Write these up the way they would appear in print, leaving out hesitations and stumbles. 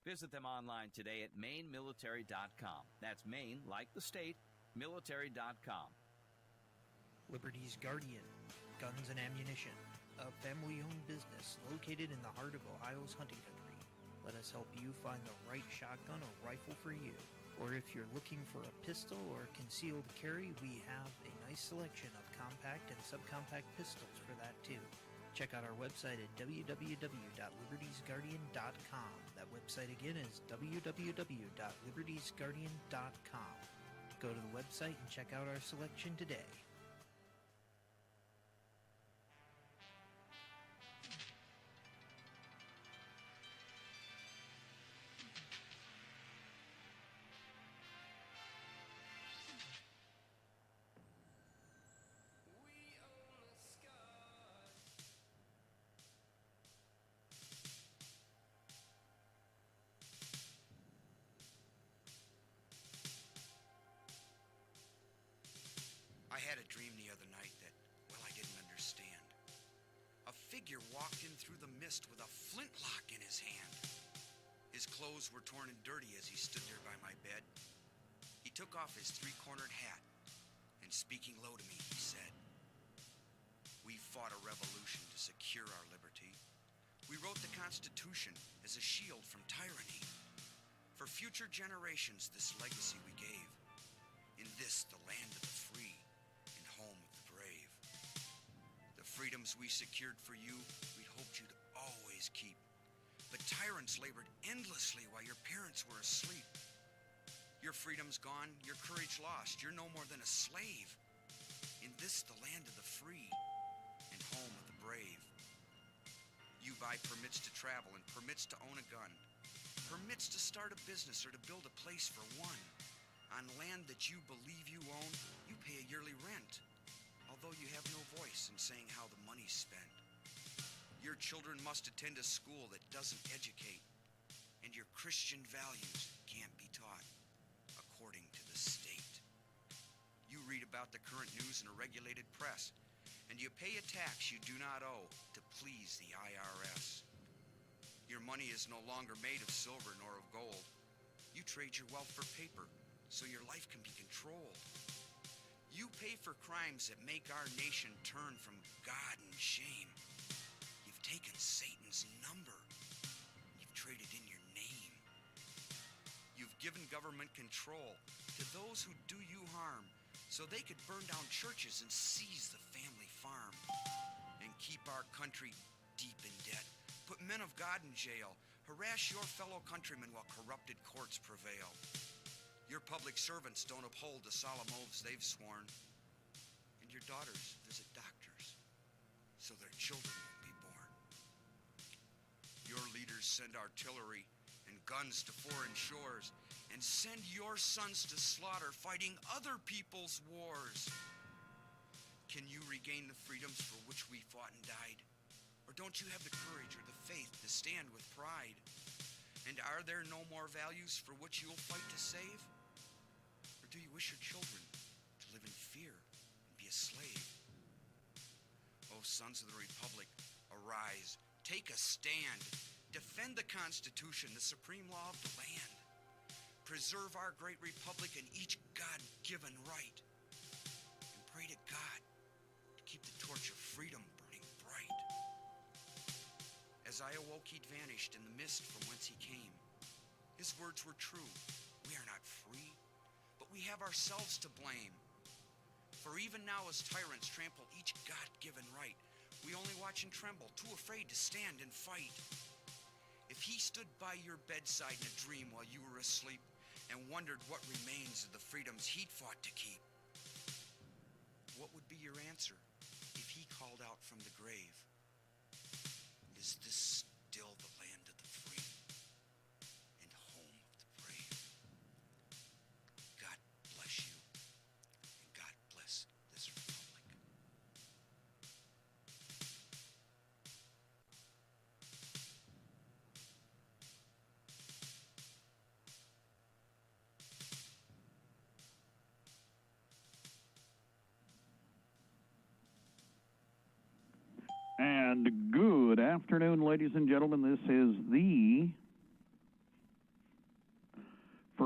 Visit them online today at mainemilitary.com. That's Maine, like the state, military.com. Liberty's Guardian, Guns and Ammunition, a family-owned business located in the heart of Ohio's hunting country. Let us help you find the right shotgun or rifle for you. Or if you're looking for a pistol or concealed carry, we have a nice selection of compact and subcompact pistols for that too. Check out our website at www.libertiesguardian.com. That website again is www.libertiesguardian.com. Go to the website and check out our selection today. I had a dream the other night that, well, I didn't understand. A figure walked in through the mist with a flintlock in his hand. His clothes were torn and dirty as he stood there by my bed. He took off his three-cornered hat, and speaking low to me, he said, "We fought a revolution to secure our liberty. We wrote the Constitution as a shield from tyranny. For future generations, this legacy we gave. In this, the land of the free, home of the brave. The freedoms we secured for you, we'd hoped you'd always keep. But tyrants labored endlessly while your parents were asleep. Your freedom's gone, your courage lost. You're no more than a slave. In this, the land of the free and home of the brave. You buy permits to travel and permits to own a gun. Permits to start a business or to build a place for one. On land that you believe you own, you pay a yearly rent, although you have no voice in saying how the money's spent. Your children must attend a school that doesn't educate, and your Christian values can't be taught according to the state. You read about the current news in a regulated press, and you pay a tax you do not owe to please the IRS. Your money is no longer made of silver nor of gold. You trade your wealth for paper, so your life can be controlled. You pay for crimes that make our nation turn from God and shame. You've taken Satan's number. You've traded in your name. You've given government control to those who do you harm, so they could burn down churches and seize the family farm, and keep our country deep in debt, put men of God in jail, harass your fellow countrymen while corrupted courts prevail. Your public servants don't uphold the solemn oaths they've sworn. And your daughters visit doctors so their children won't be born. Your leaders send artillery and guns to foreign shores and send your sons to slaughter fighting other people's wars. Can you regain the freedoms for which we fought and died? Or don't you have the courage or the faith to stand with pride? And are there no more values for which you'll fight to save? Or do you wish your children to live in fear and be a slave? O sons of the Republic, arise, take a stand, defend the Constitution, the supreme law of the land. Preserve our great republic and each God-given right. And pray to God to keep the torch of freedom burning bright. As I awoke, he'd vanished in the mist from whence he came. His words were true. We are not free, but we have ourselves to blame. For even now as tyrants trample each God-given right, we only watch and tremble, too afraid to stand and fight. If he stood by your bedside in a dream while you were asleep and wondered what remains of the freedoms he'd fought to keep, what would be your answer if he called out from the grave? Is this still the land of the free and home of the brave? God bless you, and God bless this republic. And good afternoon, ladies and gentlemen. This is the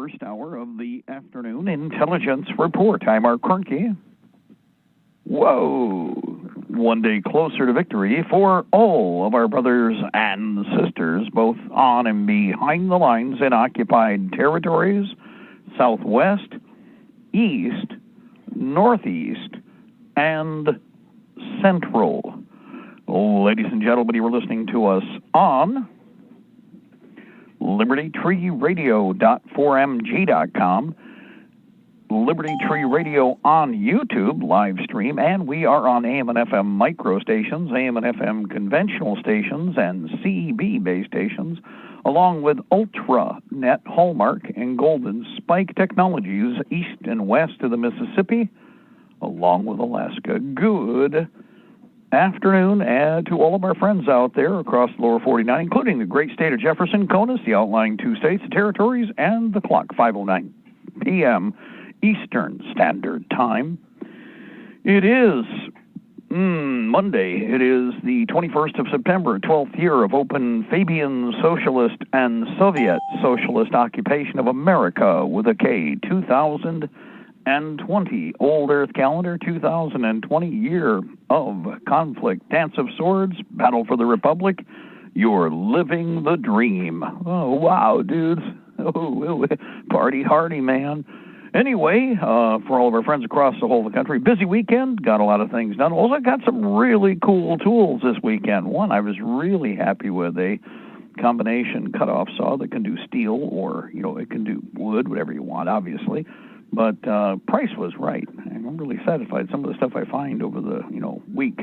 first hour of the afternoon intelligence report. I'm Mark Cornke. Whoa! One day closer to victory for all of our brothers and sisters, both on and behind the lines in occupied territories, Southwest, East, Northeast, and Central. Ladies and gentlemen, you were listening to us on Libertytreeradio.4mg.com, Liberty Tree Radio on YouTube live stream, and we are on AM and FM micro stations, AM and FM conventional stations, and CB base stations, along with Ultra Net, Hallmark, and Golden Spike Technologies east and west of the Mississippi, along with Alaska. Good afternoon to all of our friends out there across the lower 49, including the great state of Jefferson, CONUS, the outlying 2 states, the territories, and the clock, 5:09 p.m. Eastern Standard Time. It is Monday. It is the 21st of September, 12th year of open Fabian Socialist and Soviet Socialist occupation of America with a K, 2020. Old Earth calendar, 2020 year of conflict, dance of swords, battle for the Republic. You're living the dream. Oh, wow, dudes. Oh, party hardy, man. Anyway, for all of our friends across the whole of the country, busy weekend, got a lot of things done. Also got some really cool tools this weekend. One I was really happy with, a combination cutoff saw that can do steel or, it can do wood, whatever you want, obviously. But price was right. I'm really satisfied. Some of the stuff I find over the week,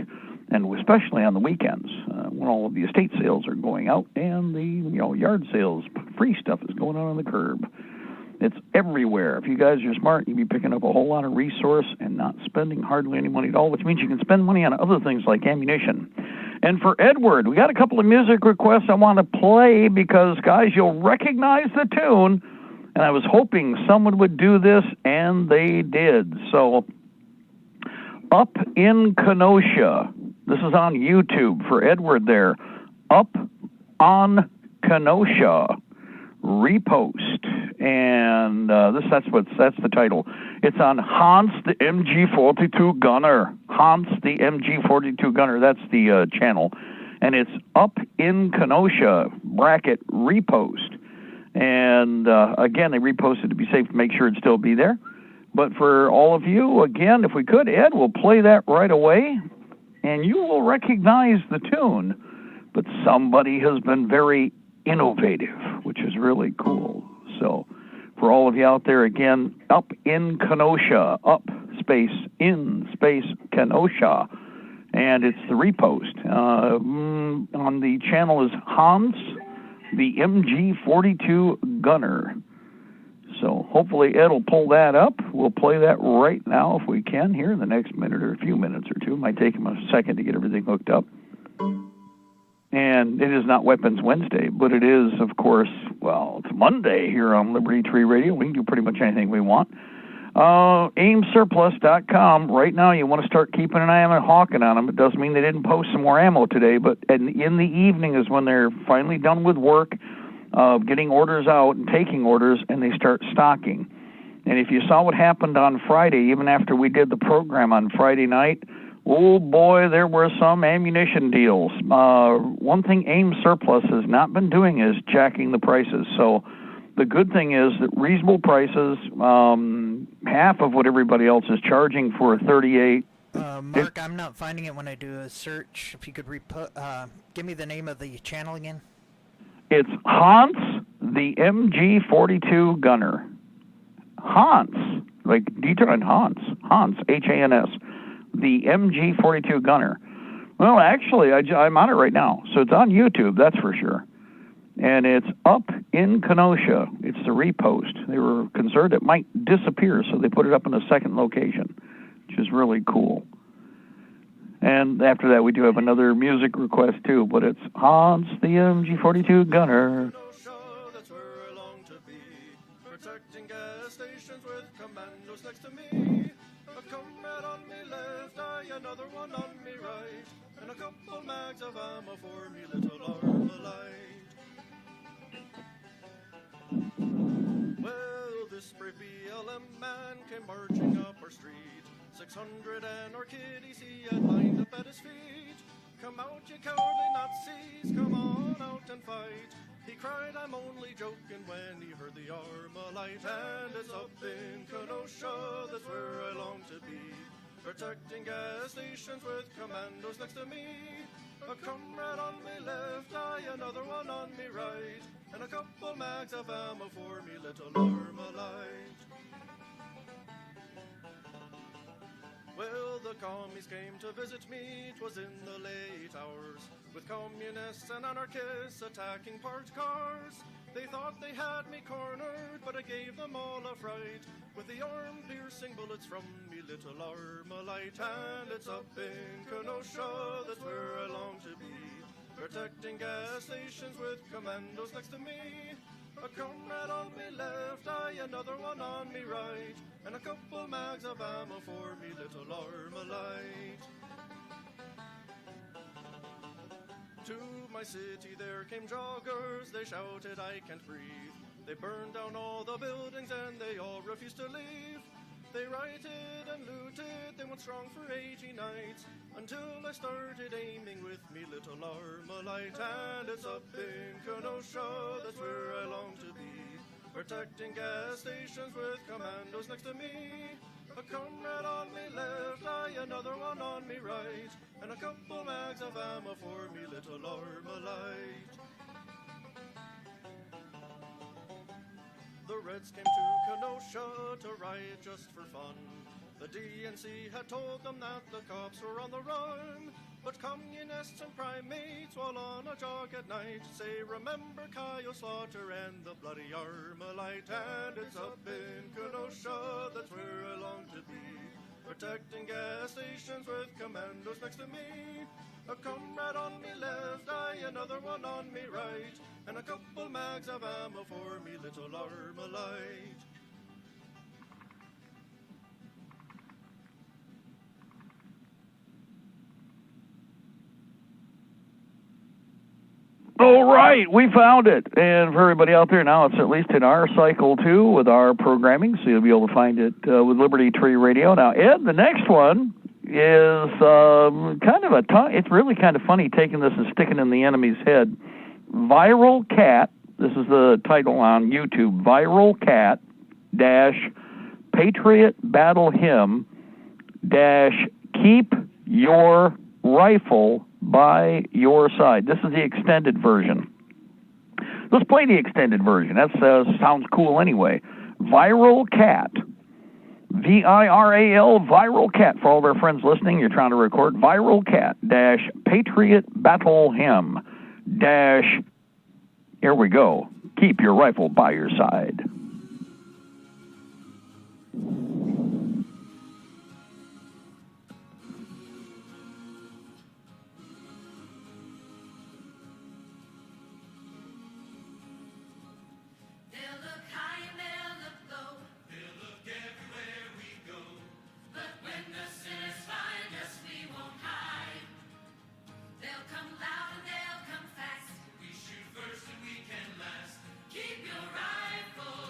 and especially on the weekends when all of the estate sales are going out and the yard sales, free stuff is going on the curb. It's everywhere. If you guys are smart, you'll be picking up a whole lot of resource and not spending hardly any money at all, which means you can spend money on other things like ammunition. And for Edward, we got a couple of music requests I want to play because, guys, you'll recognize the tune. And I was hoping someone would do this, and they did. So, Up in Kenosha. This is on YouTube for Edward there. Up on Kenosha. Repost. And that's the title. It's on Hans the MG42 Gunner. Hans the MG42 Gunner. That's the channel. And it's Up in Kenosha, bracket, repost. And again, they reposted to be safe to make sure it'd still be there. But for all of you, again, if we could, Ed, we'll play that right away. And you will recognize the tune. But somebody has been very innovative, which is really cool. So for all of you out there, again, Up in Kenosha, up space in space Kenosha. And it's the repost. On the channel is Hans the MG42 Gunner. So hopefully Ed will pull that up. We'll play that right now if we can here in the next minute or a few minutes or two. It might take him a second to get everything hooked up. And it is not Weapons Wednesday, but it is, of course, it's Monday here on Liberty Tree Radio. We can do pretty much anything we want. AimSurplus.com. Right now, you want to start keeping an eye on and hawking on them. It doesn't mean they didn't post some more ammo today, but in the evening is when they're finally done with work, getting orders out and taking orders, and they start stocking. And if you saw what happened on Friday, even after we did the program on Friday night, oh boy, there were some ammunition deals. One thing AIM Surplus has not been doing is jacking the prices. So the good thing is that reasonable prices, half of what everybody else is charging for a 38. Mark, I'm not finding it when I do a search. If you could give me the name of the channel again. It's Hans the MG42 Gunner. Hans, like Dieter and Hans. Hans, H-A-N-S. The MG42 Gunner. Well, actually, I'm on it right now. So it's on YouTube, that's for sure. And it's Up in Kenosha. It's the repost. They were concerned it might disappear, so they put it up in a second location, which is really cool. And after that, we do have another music request, too, but it's Hans the MG42 Gunner. That's where I long to be, protecting gas stations with commandos next to me. A comrade on me left, another one on me right, and a couple mags of ammo for me little Armalite. Well, a man came marching up our street. 600 and our kiddies he had lined up at his feet. Come out, you cowardly Nazis, come on out and fight. He cried, I'm only joking, when he heard the Armalite. And it's up in Kenosha, that's where I long to be. Protecting gas stations with commandos next to me. A comrade on me left, another one on me right. And a couple mags of ammo for me little Armalite. Well, the commies came to visit me, 'twas in the late hours, with communists and anarchists attacking parked cars. They thought they had me cornered, but I gave them all a fright, with the arm-piercing bullets from me little Armalite. And it's up in Kenosha, that's where I long to be, protecting gas stations with commandos next to me. A comrade on me left, another one on me right, and a couple mags of ammo for me little Armalite. To my city there came joggers, they shouted, I can't breathe. They burned down all the buildings and they all refused to leave. They rioted and looted, they went strong for 80 nights, until I started aiming with me little Armalite. And it's up in Kenosha, that's where I long to be, protecting gas stations with commandos next to me. A comrade on me left, another one on me right, and a couple mags of ammo for me little Armalite. The Reds came to Kenosha to riot just for fun. The DNC had told them that the cops were on the run, but communists and primates, while on a jog at night, say, remember Cayo Slaughter and the bloody Armalite. And it's up in Kenosha, that's where I long to be, protecting gas stations with commandos next to me. A comrade on me left, another one on me right, and a couple mags of ammo for me little Armalite. All right, we found it. And for everybody out there now, it's at least in our cycle, too, with our programming, so you'll be able to find it with Liberty Tree Radio. Now, Ed, the next one is kind of it's really kind of funny taking this and sticking it in the enemy's head. Viral Cat, this is the title on YouTube, Viral Cat - Patriot Battle Hymn - Keep Your Rifle by Your Side. This is the extended version. Let's play the extended version. That sounds cool anyway. Viral Cat. VIRAL, Viral Cat. For all of our friends listening, you're trying to record Viral Cat - Patriot Battle Hymn - here we go. Keep your rifle by your side. Keep your rifle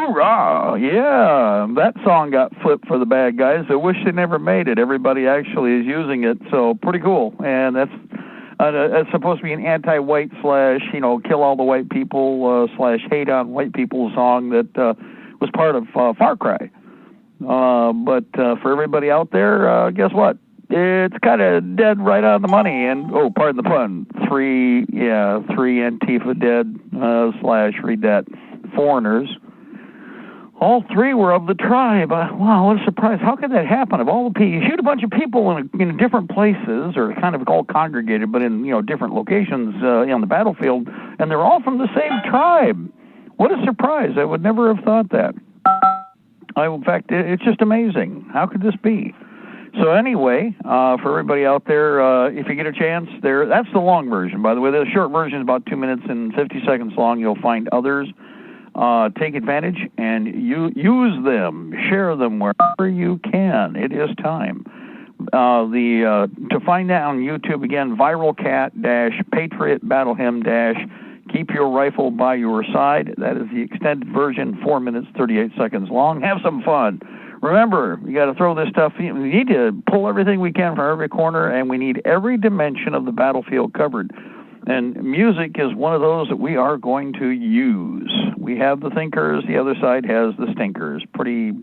Hoorah! Yeah, that song got flipped for the bad guys. I wish they never made it. Everybody actually is using it, so pretty cool. And that's it's supposed to be an anti-white / kill all the white people / hate on white people song that was part of Far Cry. But for everybody out there, guess what? It's kind of dead right on the money. And, oh, pardon the pun, three Antifa dead / read that, foreigners. All 3 were of the tribe. Wow, what a surprise. How could that happen? Of all the people, you shoot a bunch of people in different places, or kind of all congregated, but in different locations on the battlefield, and they're all from the same tribe. What a surprise. I would never have thought that. In fact, it's just amazing. How could this be? So anyway, for everybody out there, if you get a chance, that's the long version, by the way. The short version is about 2 minutes and 50 seconds long. You'll find others. Take advantage and use them. Share them wherever you can. It is time. To find that on YouTube, again, Viral Cat - Patriot Battle Hymn - Keep Your Rifle by Your Side. That is the extended version, 4 minutes, 38 seconds long. Have some fun. Remember, you got to throw this stuff in. We need to pull everything we can from every corner, and we need every dimension of the battlefield covered. And music is one of those that we are going to use. We have the thinkers, the other side has the stinkers. Pretty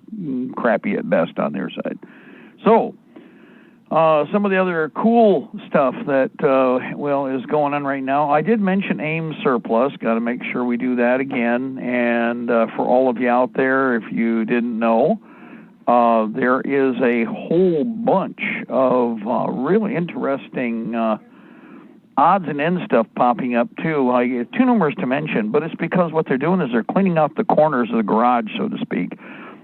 crappy at best on their side. So, some of the other cool stuff that, is going on right now. I did mention AIM surplus. Got to make sure we do that again. And for all of you out there, if you didn't know, there is a whole bunch of really interesting odds and ends stuff popping up too. Too numerous to mention, but it's because what they're doing is they're cleaning out the corners of the garage, so to speak.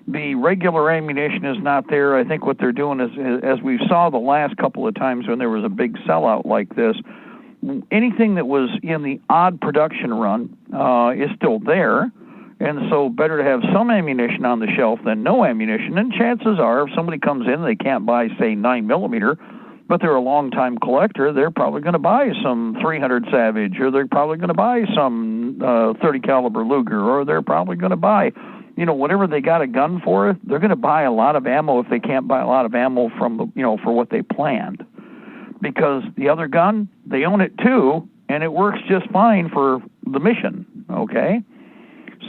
The regular ammunition is not there. I think what they're doing is, as we saw the last couple of times when there was a big sellout like this, anything that was in the odd production run is still there. And so better to have some ammunition on the shelf than no ammunition. And chances are, if somebody comes in and they can't buy, say, 9mm, but they're a long-time collector, they're probably going to buy some 300 Savage, or they're probably going to buy some 30 caliber Luger, or they're probably going to buy, whatever they got a gun for. They're going to buy a lot of ammo if they can't buy a lot of ammo from for what they planned, because the other gun, they own it too, and it works just fine for the mission. Okay.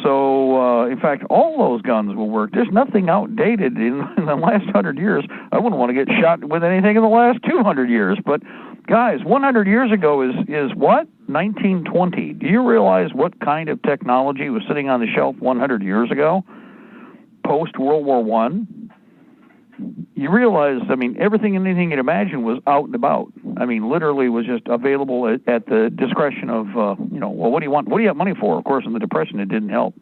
So, in fact, all those guns will work. There's nothing outdated in the last 100 years. I wouldn't want to get shot with anything in the last 200 years. But, guys, 100 years ago is what? 1920. Do you realize what kind of technology was sitting on the shelf 100 years ago? Post-World War I? You realize, everything and anything you'd imagine was out and about. Literally was just available at the discretion of, what do you want? What do you have money for? Of course, in the Depression, it didn't help.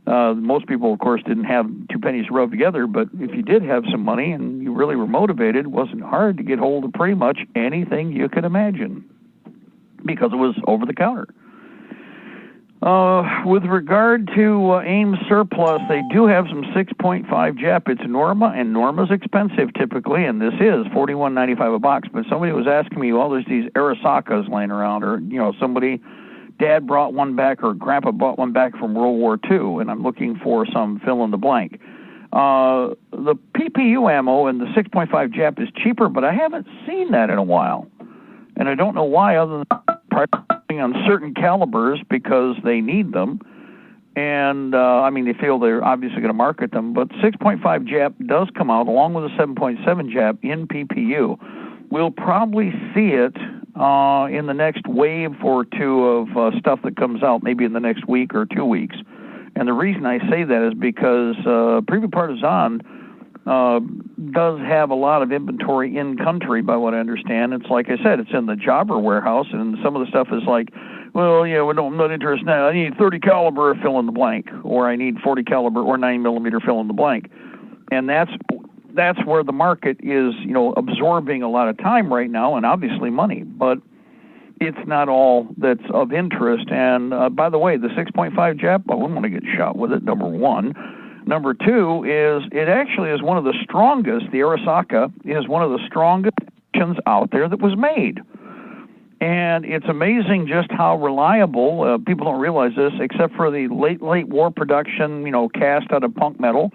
Most people, of course, didn't have 2 pennies to rub together, but if you did have some money and you really were motivated, it wasn't hard to get hold of pretty much anything you could imagine because it was over the counter. With regard to AIM surplus, they do have some 6.5 Jap. It's Norma, and Norma's expensive typically, and this is $41.95 a box. But somebody was asking me, well, there's these Arisakas laying around, or Dad brought one back, or Grandpa bought one back from World War II, and I'm looking for some fill in the blank. The PPU ammo and the 6.5 Jap is cheaper, but I haven't seen that in a while, and I don't know why, other than pricing on certain calibers because they need them, and they feel they're obviously going to market them. But 6.5 Jap does come out along with a 7.7 Jap in PPU. We'll probably see it in the next wave or two of stuff that comes out, maybe in the next week or 2 weeks. And the reason I say that is because Preview Partisan does have a lot of inventory in country, by what I understand. It's like I said, it's in the jobber warehouse, and some of the stuff is like, well, I'm not interested now. I need 30 caliber fill in the blank, or I need 40 caliber or 9mm fill in the blank, and that's where the market is, absorbing a lot of time right now, and obviously money, but it's not all that's of interest. And by the way, the 6.5 Jap, I wouldn't want to get shot with it, number one. Number two is it actually is one of the strongest, the Arisaka is one of the strongest out there that was made. And it's amazing just how reliable, people don't realize this, except for the late war production, cast out of punk metal.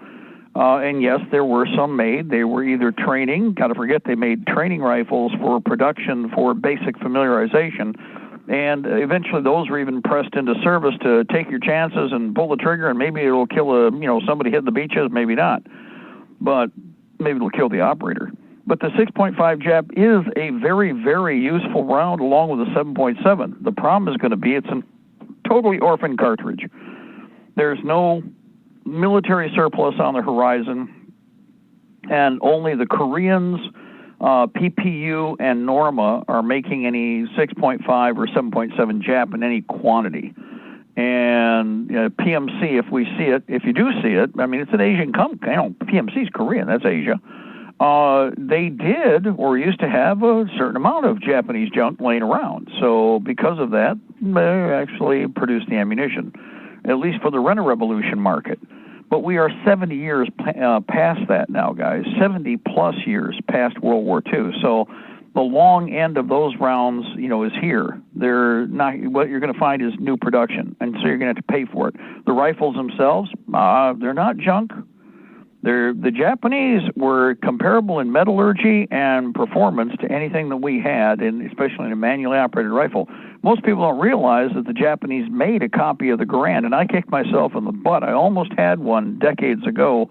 And yes, there were some made. They were either training, got to forget they made training rifles for production for basic familiarization. And eventually those were even pressed into service to take your chances and pull the trigger, and maybe it'll kill somebody hitting the beaches, maybe not. But maybe it'll kill the operator. But the 6.5 Jap is a very, very useful round along with the 7.7. The problem is going to be it's a totally orphan cartridge. There's no military surplus on the horizon, and only the Koreans, PPU, and Norma are making any 6.5 or 7.7 Jap in any quantity. And PMC, if you do see it, I mean, it's an Asian company. PMC is Korean, that's Asia. They did or used to have a certain amount of Japanese junk laying around. So because of that, they actually produced the ammunition, at least for the rent-a-revolution market. But we are 70 years past that now, guys, 70-plus years past World War II. So the long end of those rounds, is here. They're not. What you're going to find is new production, and so you're going to have to pay for it. The rifles themselves, they're not junk. The Japanese were comparable in metallurgy and performance to anything that we had, and especially in a manually operated rifle. Most people don't realize that the Japanese made a copy of the Garand, and I kicked myself in the butt. I almost had one decades ago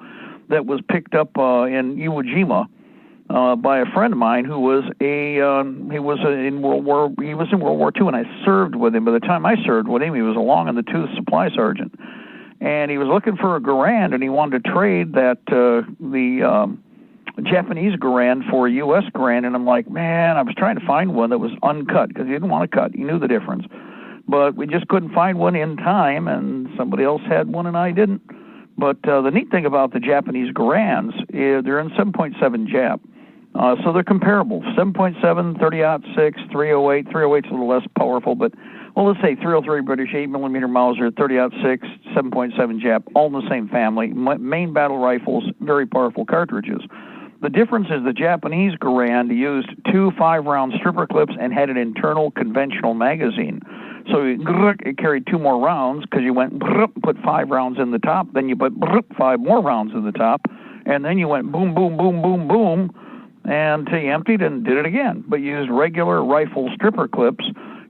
that was picked up in Iwo Jima by a friend of mine who was in World War II, and I served with him. By the time I served with him, he was a long-in-the-tooth supply sergeant. And he was looking for a Garand, and he wanted to trade the Japanese Garand for a U.S. Garand. And I'm like, man, I was trying to find one that was uncut because he didn't want to cut. He knew the difference. But we just couldn't find one in time, and somebody else had one and I didn't. But the neat thing about the Japanese Garands is they're in 7.7 Jap. So they're comparable. 7.7, 30-06, 308. 308's a little less powerful, but let's say 303 British 8mm Mauser, 30-06, 7.7 Jap, all in the same family. Main battle rifles, very powerful cartridges. The difference is the Japanese Garand used 2 5-round stripper clips and had an internal conventional magazine. So it carried 2 more rounds because you went put 5 rounds in the top, then you put 5 more rounds in the top, and then you went boom, boom, boom, boom, boom, until you emptied and did it again. But you used regular rifle stripper clips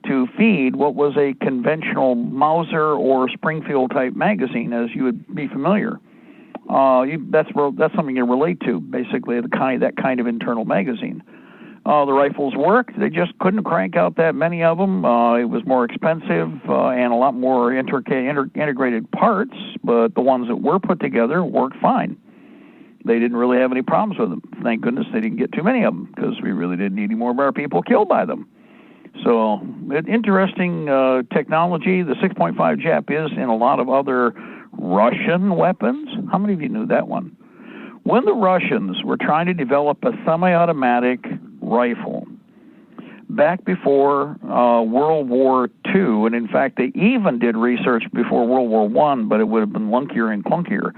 to feed what was a conventional Mauser or Springfield type magazine, as you would be familiar. That's something you relate to, basically, that kind of internal magazine. The rifles worked. They just couldn't crank out that many of them. It was more expensive and a lot more integrated parts, but the ones that were put together worked fine. They didn't really have any problems with them. Thank goodness they didn't get too many of them, because we really didn't need any more of our people killed by them. So, interesting technology. The 6.5 Jap is in a lot of other Russian weapons. How many of you knew that one? When the Russians were trying to develop a semi-automatic rifle back before World War II, and in fact they even did research before World War I, but it would have been lunkier and clunkier.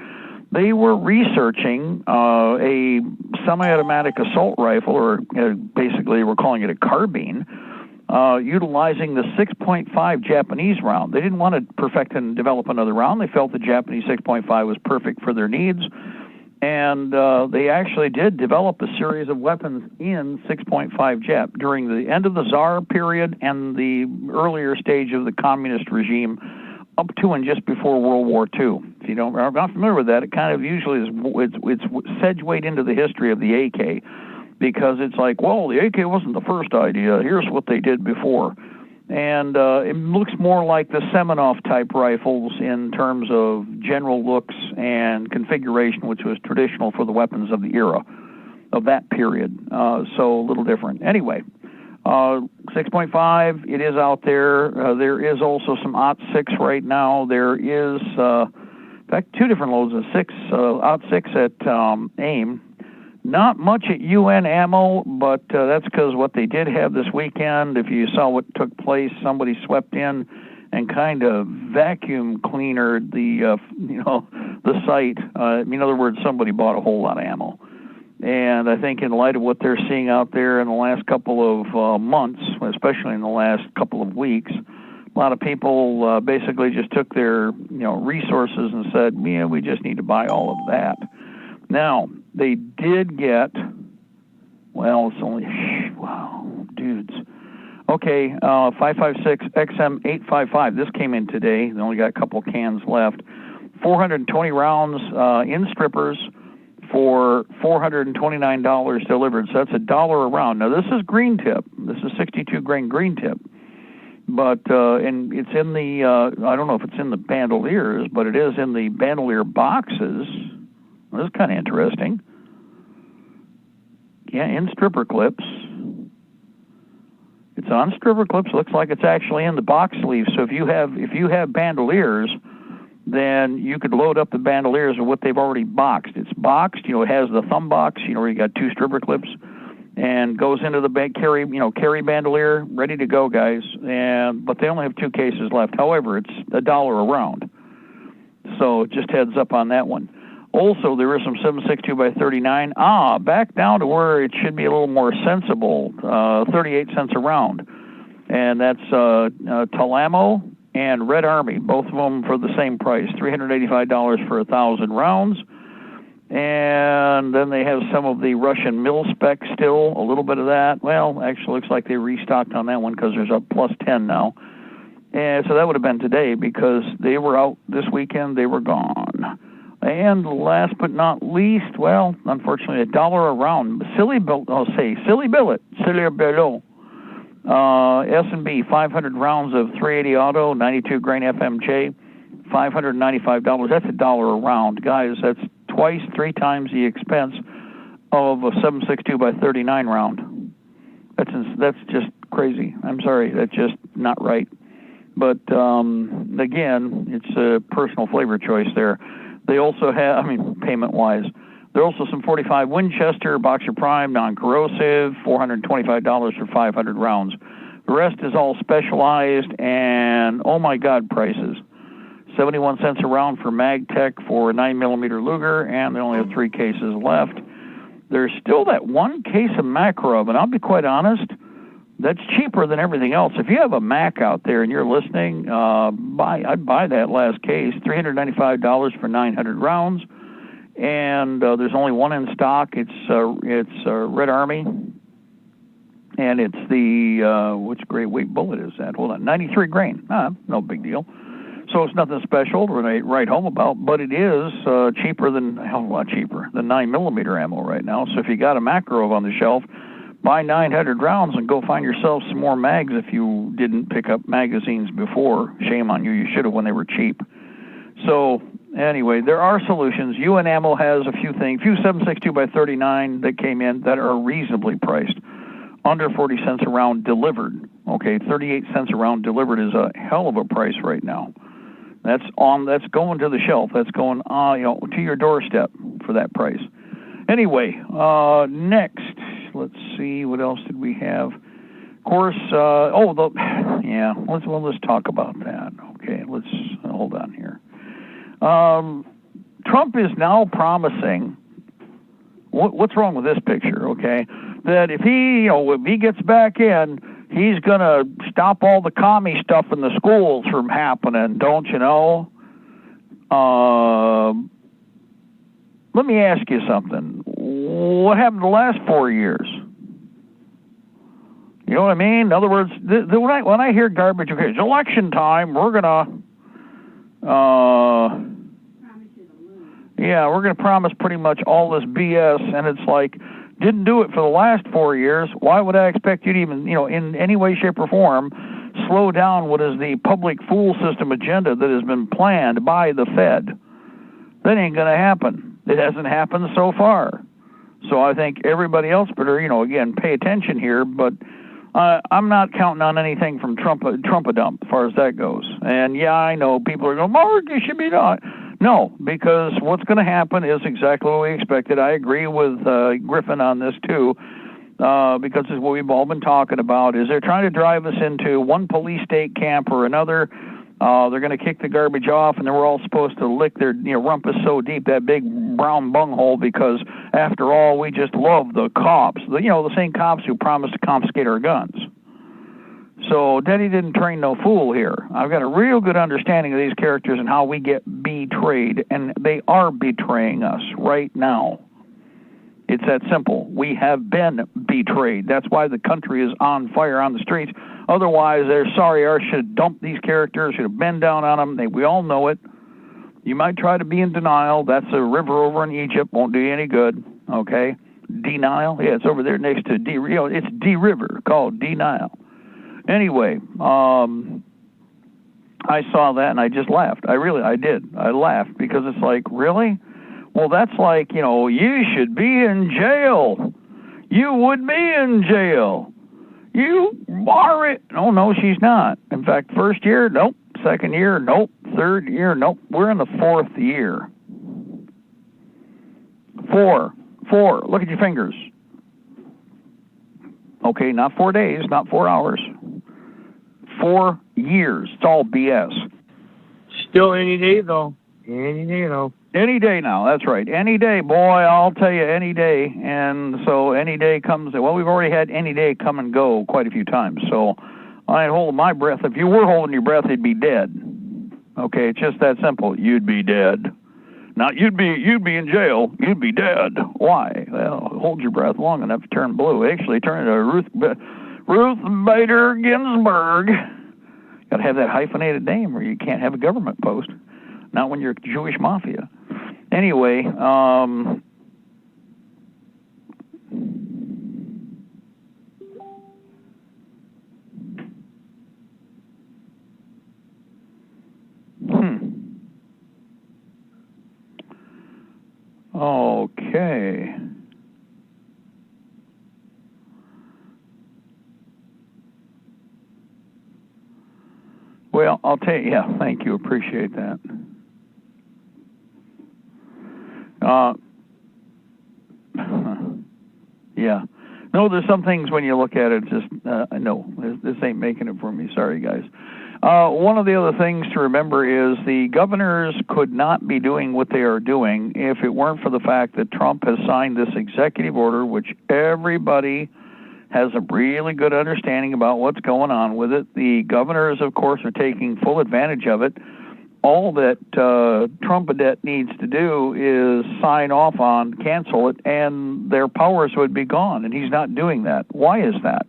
They were researching a semi-automatic assault rifle, or basically we're calling it a carbine, utilizing the 6.5 Japanese round. They didn't want to perfect and develop another round. They felt the Japanese 6.5 was perfect for their needs, and they actually did develop a series of weapons in 6.5 Jap during the end of the Tsar period and the earlier stage of the communist regime, up to and just before World War II. If you are not familiar with that, it kind of usually it's segued into the history of the AK, because it's like, well, the AK wasn't the first idea. Here's what they did before. And it looks more like the Semenov-type rifles in terms of general looks and configuration, which was traditional for the weapons of the era, of that period. So a little different. Anyway, 6.5, it is out there. There is also some OT-6 right now. There is, in fact, 2 different loads of OT-6 at AIM. Not much at UN ammo, but that's because what they did have this weekend, if you saw what took place, somebody swept in and kind of vacuum cleanered the site. In other words, somebody bought a whole lot of ammo. And I think in light of what they're seeing out there in the last couple of months, especially in the last couple of weeks, a lot of people basically just took their resources and said, yeah, we just need to buy all of that. Now, they did get, well, it's only, wow, dudes. Okay, 556 XM855. This came in today. They only got a couple cans left. 420 rounds in strippers for $429 delivered. So that's $1 a round. Now, this is green tip. This is 62 grain green tip. But, and it's in the, I don't know if it's in the bandoliers, but it is in the bandolier boxes. This is kind of interesting. Yeah, in stripper clips. It's on stripper clips. Looks like it's actually in the box sleeve. So if you have bandoliers, then you could load up the bandoliers with what they've already boxed. It's boxed. It has the thumb box. Where you got 2 stripper clips, and goes into the carry bandolier, ready to go, guys. But they only have 2 cases left. However, it's $1 a round. So just heads up on that one. Also, there is some 7.62 by 39. Back down to where it should be a little more sensible, 38 cents a round. And that's Talamo and Red Army, both of them for the same price, $385 for 1,000 rounds. And then they have some of the Russian mil-spec still, a little bit of that. Well, actually looks like they restocked on that one because there's a plus 10 now. And so that would have been today because they were out this weekend, they were gone. And last but not least, well, unfortunately, $1 a round. Silly Billet, S&B, 500 rounds of 380 auto, 92 grain FMJ, $595. That's $1 a round. Guys, that's 3 times the expense of a 7.62 by 39 round. That's just crazy. I'm sorry, that's just not right. But again, it's a personal flavor choice there. They also have, payment-wise, there are also some 45 Winchester, Boxer Prime, non-corrosive, $425 for 500 rounds. The rest is all specialized and, oh my God, prices. 71 cents a round for MagTech for a 9mm Luger, and they only have 3 cases left. There's still that 1 case of Makarov, and I'll be quite honest, that's cheaper than everything else. If you have a Mac out there and you're listening, I'd buy that last case, $395 for 900 rounds, and there's only 1 in stock. It's Red Army, and it's the which great weight bullet is that? Hold on, 93 grain. No big deal. So it's nothing special to write home about, but it is cheaper than a hell of a lot cheaper than 9mm ammo right now. So if you got a Makarov on the shelf, buy 900 rounds and go find yourself some more mags if you didn't pick up magazines before. Shame on you. You should have when they were cheap. So anyway, there are solutions. UN Ammo has a few 7.62 by 39 that came in that are reasonably priced, under 40 cents a round delivered. Okay, 38 cents a round delivered is a hell of a price right now. That's going to the shelf. That's going to your doorstep for that price. Anyway, next. Let's see, what else did we have? Of course, let's talk about that. Okay, let's hold on here. Trump is now promising, what's wrong with this picture, okay? That if he gets back in, he's going to stop all the commie stuff in the schools from happening, don't you know? Let me ask you something. What happened the last 4 years? You know what I mean? In other words, when I hear garbage, okay, it's election time, we're gonna promise pretty much all this BS, and it's like, didn't do it for the last 4 years. Why would I expect you to even, in any way, shape, or form, slow down what is the public fool system agenda that has been planned by the Fed? That ain't gonna happen. It hasn't happened so far. So I think everybody else better, again, pay attention here, but I'm not counting on anything from Trump-a-dump as far as that goes. And yeah, I know people are going, Mark, you should be not. No, because what's going to happen is exactly what we expected. I agree with Griffin on this too, because it's what we've all been talking about, is they're trying to drive us into one police state camp or another. They're going to kick the garbage off, and then we're all supposed to lick their rumpus so deep, that big brown bunghole, because after all, we just love the cops. The same cops who promised to confiscate our guns. So Daddy didn't train no fool here. I've got a real good understanding of these characters and how we get betrayed, and they are betraying us right now. It's that simple. We have been betrayed. That's why the country is on fire on the streets. Otherwise, they're sorry I should have dumped these characters, should have been down on them. We all know it. You might try to be in denial. That's a river over in Egypt. Won't do you any good. Okay? Denial? Yeah, it's over there next to D. It's D River called Denial. Anyway, I saw that and I just laughed. I did. I laughed because it's like, really? Well, that's like, you should be in jail. You would be in jail. You are it. Oh, no, she's not. In fact, first year, nope. Second year, nope. Third year, nope. We're in the fourth year. Four. Look at your fingers. Okay, not 4 days, not 4 hours. 4 years. It's all BS. Still any day, though. Any day now. Any day now, that's right. Any day, boy, I'll tell you, any day. And so any day comes, well, we've already had any day come and go quite a few times. So I ain't holding my breath. If you were holding your breath, you'd be dead. Okay, it's just that simple. You'd be dead. Not you'd be in jail. You'd be dead. Why? Well, hold your breath long enough to turn blue. Actually, turn it to Ruth Bader Ginsburg. Got to have that hyphenated name or you can't have a government post. Not when you're Jewish mafia. Anyway, Okay. Well, I'll tell you, yeah, thank you, appreciate that. Yeah. No, there's some things when you look at it, just, no, this ain't making it for me. Sorry, guys. One of the other things to remember is the governors could not be doing what they are doing if it weren't for the fact that Trump has signed this executive order, which everybody has a really good understanding about what's going on with it. The governors, of course, are taking full advantage of it. All that Trumpadet needs to do is sign off on, cancel it, and their powers would be gone, and he's not doing that. Why is that?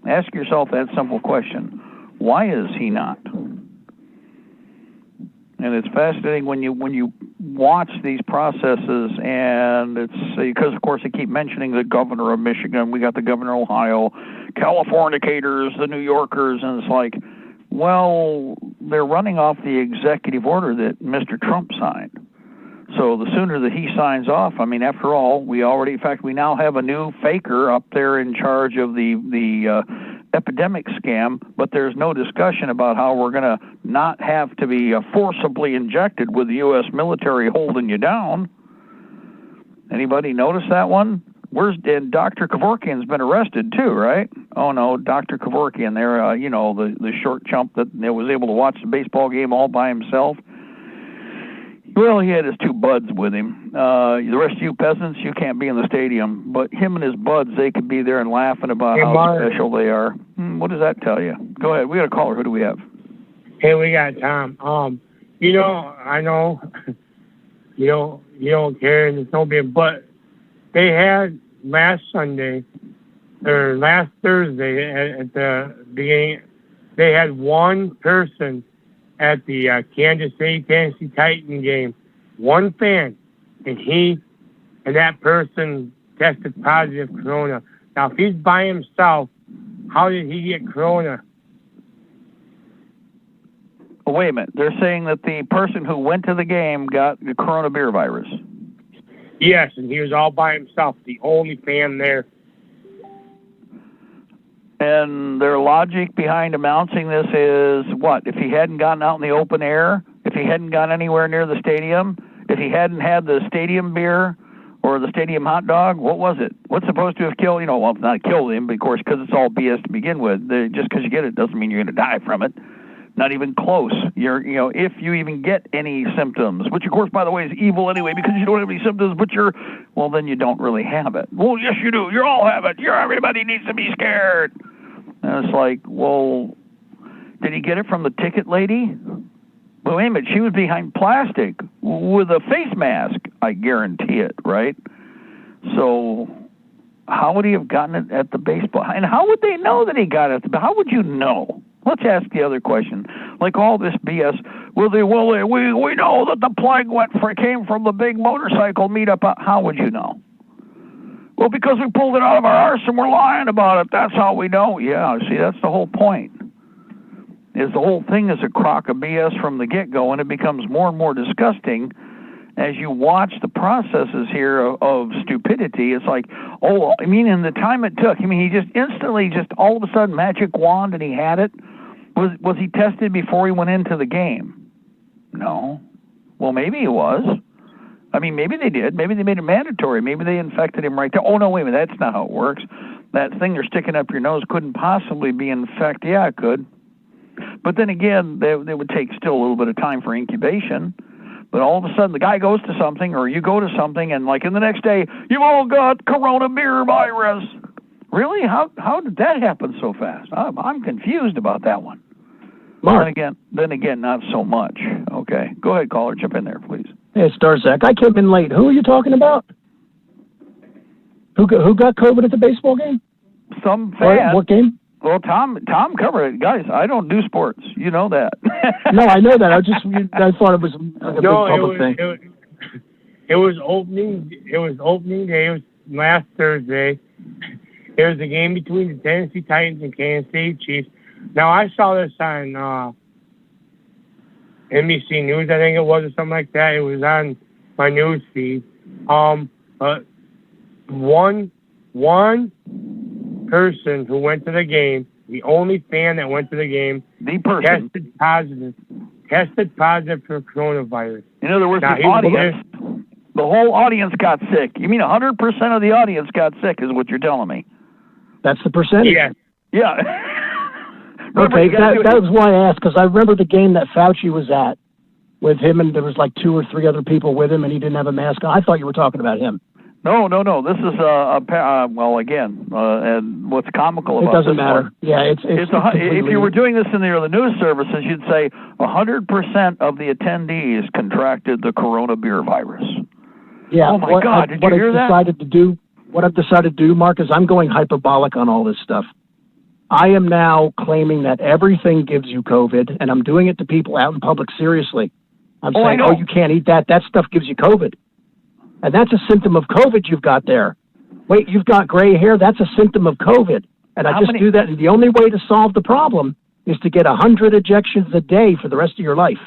Ask yourself that simple question. Why is he not? And it's fascinating when you watch these processes, and it's because, of course, they keep mentioning the governor of Michigan, we got the governor of Ohio, Californicators, the New Yorkers, and it's like, well, they're running off the executive order that Mr. Trump signed. So the sooner that he signs off, I mean, after all, we now have a new faker up there in charge of the epidemic scam, but there's no discussion about how we're going to not have to be forcibly injected with the U.S. military holding you down. Anybody notice that one? And Dr. Kevorkian's been arrested too, right? Oh no, Dr. Kevorkian there, the short chump that was able to watch the baseball game all by himself. Well, he had his two buds with him. The rest of you peasants, you can't be in the stadium, but him and his buds, they could be there and laughing about how special they are. What does that tell you? Go ahead, we got a caller. Who do we have? Hey, we got Tom. I know, you don't care, and it's no big, but they had last Thursday at the beginning, they had one person at the Kansas City Tennessee Titan game, one fan, and that person tested positive corona. Now, if he's by himself, how did he get corona? Oh, wait a minute. They're saying that the person who went to the game got the coronavirus. Yes, and he was all by himself, the only fan there. And their logic behind announcing this is what? If he hadn't gotten out in the open air, if he hadn't gone anywhere near the stadium, if he hadn't had the stadium beer or the stadium hot dog, what was it? What's supposed to have killed, well, not killed him, but of course, because it's all BS to begin with. Just because you get it doesn't mean you're going to die from it. Not even close. If you even get any symptoms, which of course, by the way, is evil anyway, because you don't have any symptoms, but then you don't really have it. Well, yes, you do. You all have it. Everybody needs to be scared. And it's like, well, did he get it from the ticket lady? Well, wait a minute. She was behind plastic with a face mask. I guarantee it, right? So how would he have gotten it at the baseball? And how would they know that he got it? How would you know? Let's ask the other question. Like all this BS. We know that the plague came from the big motorcycle meetup. How would you know? Well, because we pulled it out of our arse and we're lying about it. That's how we know. Yeah, see, that's the whole point. Is the whole thing is a crock of BS from the get-go, and it becomes more and more disgusting as you watch the processes here of stupidity. It's like, in the time it took, he just instantly, all of a sudden, magic wand, and he had it. Was he tested before he went into the game? No. Well, maybe he was. Maybe they did. Maybe they made it mandatory. Maybe they infected him right there. Oh, no, wait a minute. That's not how it works. That thing they're sticking up your nose couldn't possibly be infected. Yeah, it could. But then again, they would take still a little bit of time for incubation. But all of a sudden, the guy goes to something, or you go to something, and like in the next day, you've all got coronavirus. Really? How did that happen so fast? I'm confused about that one. Mark. Then again, not so much. Okay. Go ahead, caller. Jump in there, please. Hey, it's Darzak. I came in late. Who are you talking about? Who got COVID at the baseball game? Some fan. What game? Well, Tom covered it. Guys, I don't do sports. You know that. No, I know that. I thought it was like a big public thing. It was opening day. It was last Thursday. It was a game between the Tennessee Titans and Kansas City Chiefs. Now, I saw this on NBC News, I think it was, or something like that. It was on my news feed. But one person who went to the game, the only fan that went to the game, tested positive for coronavirus. In other words, the whole audience got sick. You mean 100% of the audience got sick is what you're telling me? That's the percentage? Yeah. Okay, that was why I asked, because I remember the game that Fauci was at with him, and there was like 2 or 3 other people with him, and he didn't have a mask on. I thought you were talking about him. No. This is and what's comical about it doesn't matter. Yeah, it's if you were doing this in the news services, you'd say 100% of the attendees contracted the coronavirus. Yeah. Oh my God! Did you hear that? What I've decided to do, Mark, is I'm going hyperbolic on all this stuff. I am now claiming that everything gives you COVID, and I'm doing it to people out in public seriously. I'm saying, you can't eat that. That stuff gives you COVID. And that's a symptom of COVID you've got there. Wait, you've got gray hair. That's a symptom of COVID. And I do that. And the only way to solve the problem is to get 100 ejections a day for the rest of your life.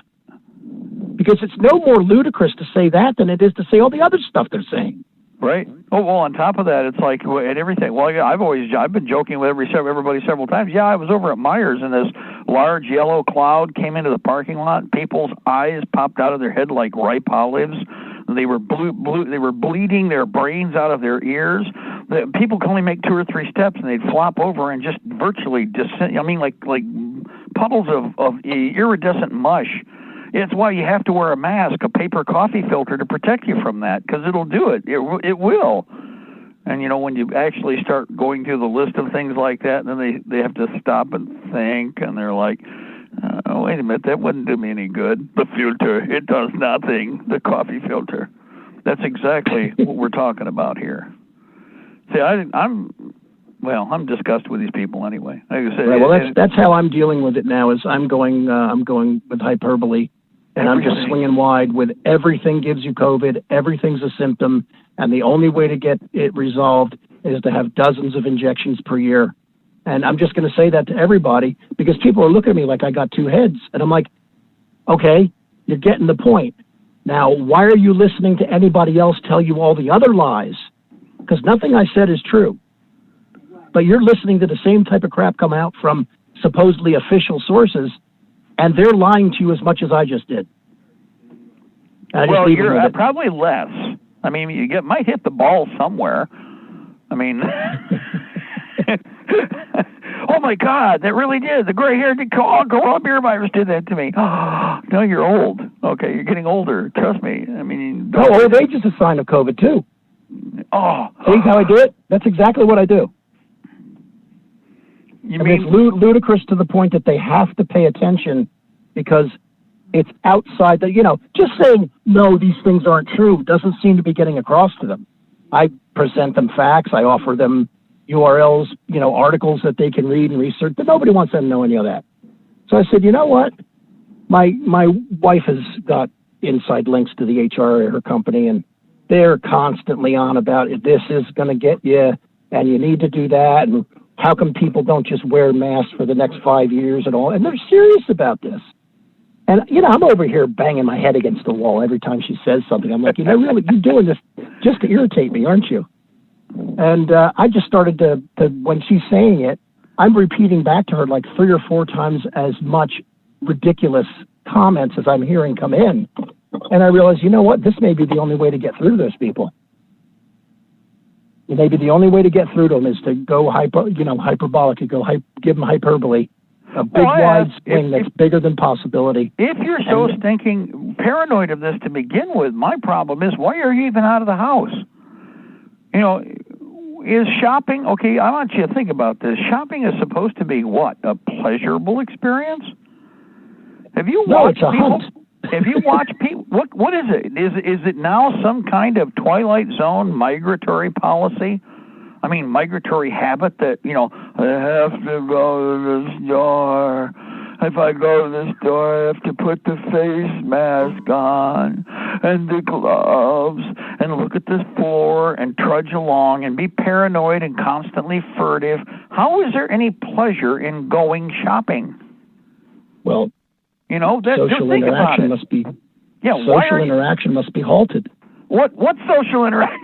Because it's no more ludicrous to say that than it is to say all the other stuff they're saying. Right. Oh, well, on top of that, it's like, and everything. Well, I've been joking with everybody several times. Yeah, I was over at Myers, and this large yellow cloud came into the parking lot. People's eyes popped out of their head like ripe olives. They were They were bleeding their brains out of their ears. People could only make 2 or 3 steps, and they'd flop over and just virtually descend. Like puddles of iridescent mush. It's why you have to wear a mask, a paper coffee filter to protect you from that, because it'll do it. It will. And, when you actually start going through the list of things like that, then they have to stop and think, and they're like, wait a minute, that wouldn't do me any good. The filter, it does nothing. The coffee filter. That's exactly what we're talking about here. See, I'm disgusted with these people anyway. Like I said, right, well, that's how I'm dealing with it now. Is I'm going with hyperbole, and I'm just swinging wide with everything gives you COVID. Everything's a symptom, and the only way to get it resolved is to have dozens of injections per year. And I'm just going to say that to everybody because people are looking at me like I got 2 heads, and I'm like, okay, you're getting the point. Now, why are you listening to anybody else tell you all the other lies? Because nothing I said is true. But you're listening to the same type of crap come out from supposedly official sources, and they're lying to you as much as I just did. Well, you're probably less. I mean, you might hit the ball somewhere. I mean, oh my God, that really did. The gray hair did coronavirus did that to me. No, you're old. Okay, you're getting older. Trust me. I mean, no, old age is a sign of COVID too. Oh, see how I do it? That's exactly what I do. It's ludicrous to the point that they have to pay attention because it's outside the, just saying, no, these things aren't true doesn't seem to be getting across to them. I present them facts. I offer them URLs, articles that they can read and research, but nobody wants them to know any of that. So I said, you know what? My wife has got inside links to the HR at her company, and they're constantly on about this is going to get you, and you need to do that, and how come people don't just wear masks for the next 5 years and all? And they're serious about this. And, I'm over here banging my head against the wall every time she says something. I'm like, really, you're doing this just to irritate me, aren't you? And I just started to, when she's saying it, I'm repeating back to her like 3 or 4 times as much ridiculous comments as I'm hearing come in. And I realized, you know what? This may be the only way to get through to those people. Maybe the only way to get through to them is to go hyperbolic, give them hyperbole. A big wide swing that's bigger than possibility. If you're so stinking paranoid of this to begin with, my problem is, why are you even out of the house? Is shopping, okay, I want you to think about this. Shopping is supposed to be what? A pleasurable experience? Have you watched people? Have you watched people? What is it? Is it now some kind of Twilight Zone migratory policy? I mean, migratory habit that, I have to go to the store. If I go to the store, I have to put the face mask on and the gloves and look at the floor and trudge along and be paranoid and constantly furtive. How is there any pleasure in going shopping? Well, social interaction must be interaction must be halted. What social interaction?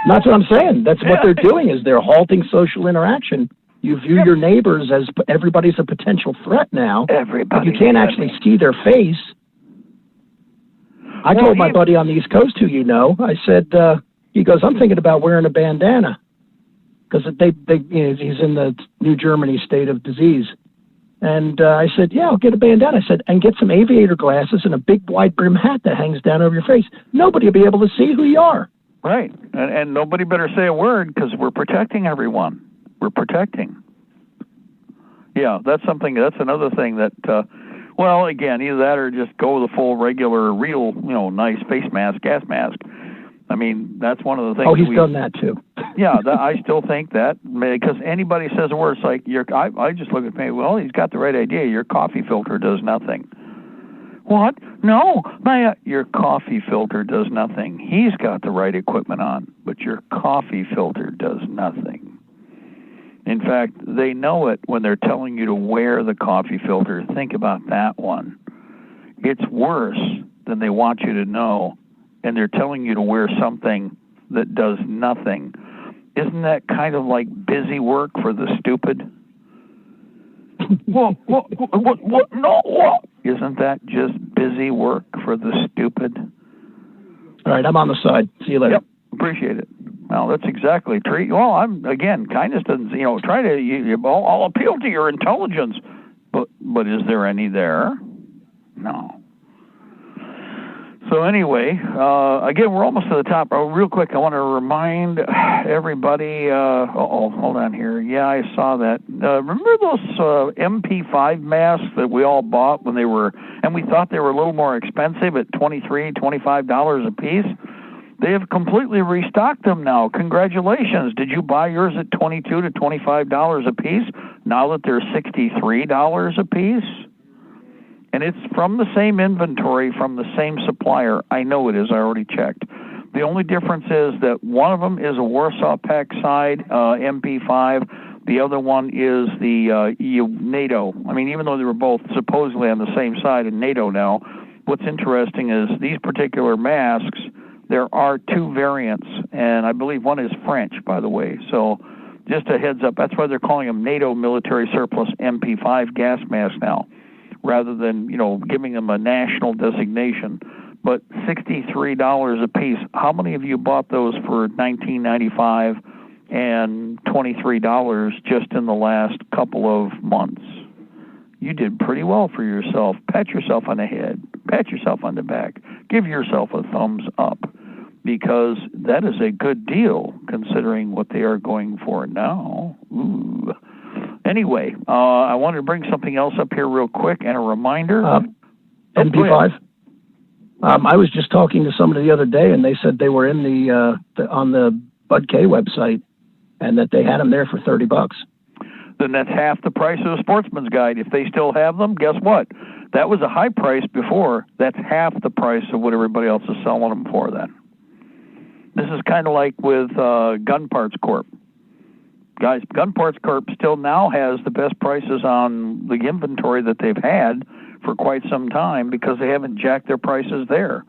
That's what I'm saying. That's what they're doing, is they're halting social interaction. You view your neighbors as everybody's a potential threat now. Everybody. You can't actually see their face. I told my buddy on the East Coast who I said, he goes, I'm thinking about wearing a bandana. Because he's in the New Germany state of disease. And I said, yeah, I'll get a bandana. I said, and get some aviator glasses and a big wide brim hat that hangs down over your face. Nobody will be able to see who you are. Right. And nobody better say a word because we're protecting everyone. We're protecting. Yeah, that's another thing that, again, either that or just go the full regular, real, nice face mask, gas mask. I mean, that's one of the things. Oh, he's done that too. Yeah, I still think that, because anybody says a word, it's like, I just look at me, well, he's got the right idea. Your coffee filter does nothing. What? No, your coffee filter does nothing. He's got the right equipment on, but your coffee filter does nothing. In fact, they know it when they're telling you to wear the coffee filter. Think about that one. It's worse than they want you to know, and they're telling you to wear something that does nothing. Isn't that kind of like busy work for the stupid? What? No, what? Isn't that just busy work for the stupid? All right, I'm on the side. See you later. Yep, appreciate it. Well, that's exactly true. Well, kindness doesn't, try to, I'll appeal to your intelligence. But is there any there? No. So anyway, again, we're almost to the top. Real quick, I want to remind everybody, hold on here. Yeah, I saw that. Remember those MP5 masks that we all bought when they were, and we thought they were a little more expensive at $23, $25 a piece? They have completely restocked them now. Congratulations. Did you buy yours at $22 to $25 a piece? Now that they're $63 a piece? And it's from the same inventory, from the same supplier. I know it is. I already checked. The only difference is that one of them is a Warsaw Pack side MP5. The other one is the NATO. I mean, even though they were both supposedly on the same side in NATO now, what's interesting is these particular masks, there are 2 variants, and I believe one is French, by the way. So just a heads up, that's why they're calling them NATO Military Surplus MP5 gas masks now, rather than, giving them a national designation. But $63 a piece. How many of you bought those for $19.95 and $23 just in the last couple of months. You did pretty well for yourself. Pat yourself on the head. Pat yourself on the back. Give yourself a thumbs up, because that is a good deal considering what they are going for now. Ooh. Anyway, I wanted to bring something else up here real quick, and a reminder. NP5. I was just talking to somebody the other day, and they said they were in on the Bud K website, and that they had them there for $30. Then that's half the price of a Sportsman's Guide. If they still have them, guess what? That was a high price before. That's half the price of what everybody else is selling them for then. This is kind of like with Gun Parts Corp. Guys, Gun Parts Corp still now has the best prices on the inventory that they've had for quite some time, because they haven't jacked their prices there.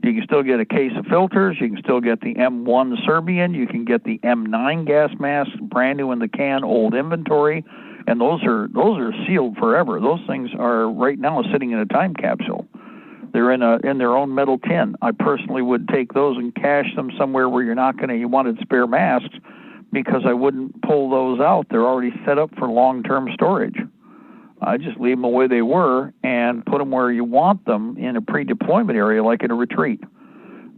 You can still get a case of filters. You can still get the M1 Serbian. You can get the M9 gas mask, brand new in the can, old inventory, and those are sealed forever. Those things are right now sitting in a time capsule. They're in their own metal tin. I personally would take those and cache them somewhere where you wanted spare masks, because I wouldn't pull those out. They're already set up for long-term storage. I just leave them the way they were and put them where you want them, in a pre-deployment area like in a retreat.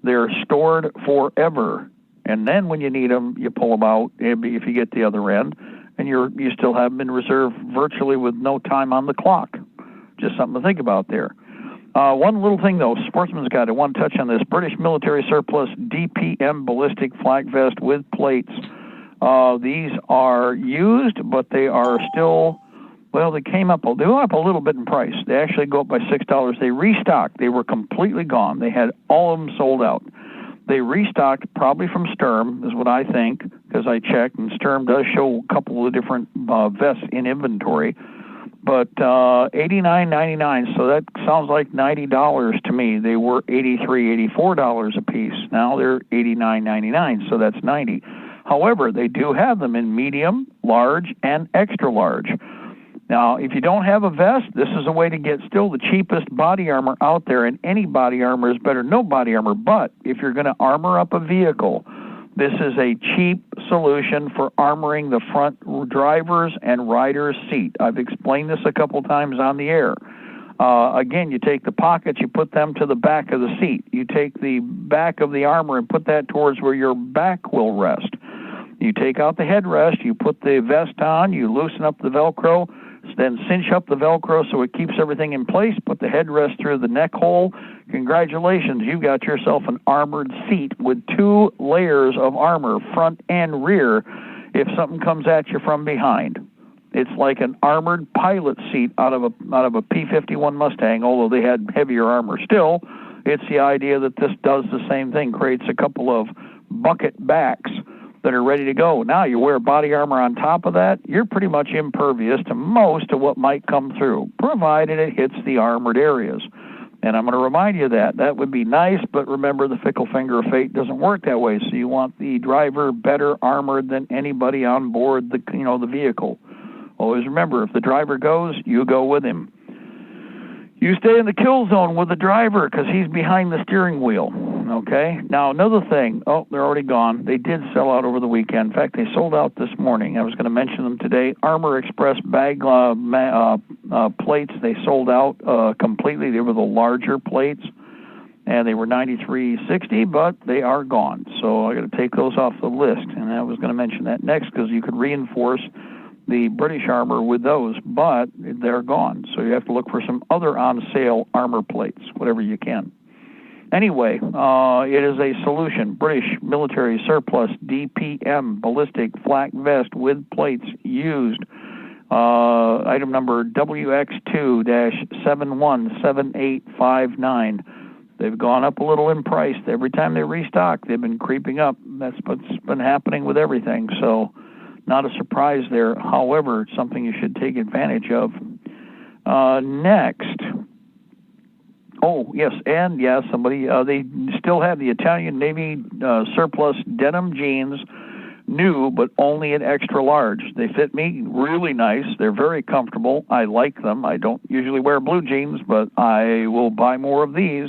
They're stored forever. And then when you need them, you pull them out if you get the other end, and you still have them in reserve virtually with no time on the clock. Just something to think about there. One little thing, though, Sportsman's Guide, I want to touch on this. British military surplus DPM ballistic flak vest with plates. These are used, but they are still... Well, they went up a little bit in price. They actually go up by $6. They restocked. They were completely gone. They had all of them sold out. They restocked, probably from Sturm, is what I think, because I checked, and Sturm does show a couple of different vests in inventory. But $89.99, so that sounds like $90 to me. They were $83, $84 a piece. Now they're $89.99, so that's $90. However, they do have them in medium, large, and extra large. Now, if you don't have a vest, this is a way to get still the cheapest body armor out there, and any body armor is better than no body armor. But if you're going to armor up a vehicle, this is a cheap solution for armoring the front driver's and rider's seat. I've explained this a couple times on the air. Again, you take the pockets, you put them to the back of the seat. You take the back of the armor and put that towards where your back will rest. You take out the headrest, you put the vest on, you loosen up the Velcro, then cinch up the Velcro so it keeps everything in place, put the headrest through the neck hole. Congratulations, you've got yourself an armored seat with 2 layers of armor, front and rear, if something comes at you from behind. It's like an armored pilot seat out of a P-51 Mustang, although they had heavier armor. Still, it's the idea that this does the same thing, creates a couple of bucket backs that are ready to go. Now you wear body armor on top of that, you're pretty much impervious to most of what might come through, provided it hits the armored areas. And I'm going to remind you that would be nice, but remember, the fickle finger of fate doesn't work that way. So you want the driver better armored than anybody on board the vehicle. Always remember, if the driver goes, you go with him. You stay in the kill zone with the driver because he's behind the steering wheel, okay? Now, another thing. Oh, they're already gone. They did sell out over the weekend. In fact, they sold out this morning. I was going to mention them today. Armor Express bag plates, they sold out completely. They were the larger plates, and they were $93.60, but they are gone. So I got to take those off the list, and I was going to mention that next because you could reinforce the British armor with those, but they're gone. So you have to look for some other on-sale armor plates, whatever you can. Anyway, it is a solution. British military surplus DPM ballistic flak vest with plates used. Item number WX2-717859. They've gone up a little in price. Every time they restock, they've been creeping up. That's what's been happening with everything. So not a surprise there. However, it's something you should take advantage of. Next. Oh, yes, and yes, they still have the Italian Navy surplus denim jeans, new, but only in extra large. They fit me really nice. They're very comfortable. I like them. I don't usually wear blue jeans, but I will buy more of these.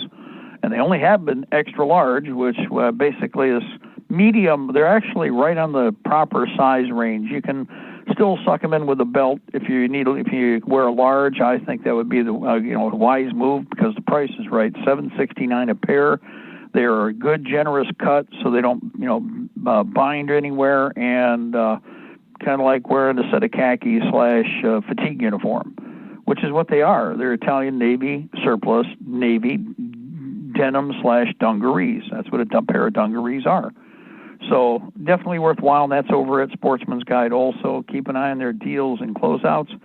And they only have been extra large, which basically is medium. They're actually right on the proper size range. You can still suck them in with a belt if you wear a large. I think that would be the wise move because the price is right. $7.69 a pair. They are a good, generous cut, so they don't bind anywhere, and kind of like wearing a set of khakis / fatigue uniform, which is what they are. They're Italian Navy surplus Navy denim / dungarees. That's what a pair of dungarees are. So definitely worthwhile, and that's over at Sportsman's Guide also. Keep an eye on their deals and closeouts.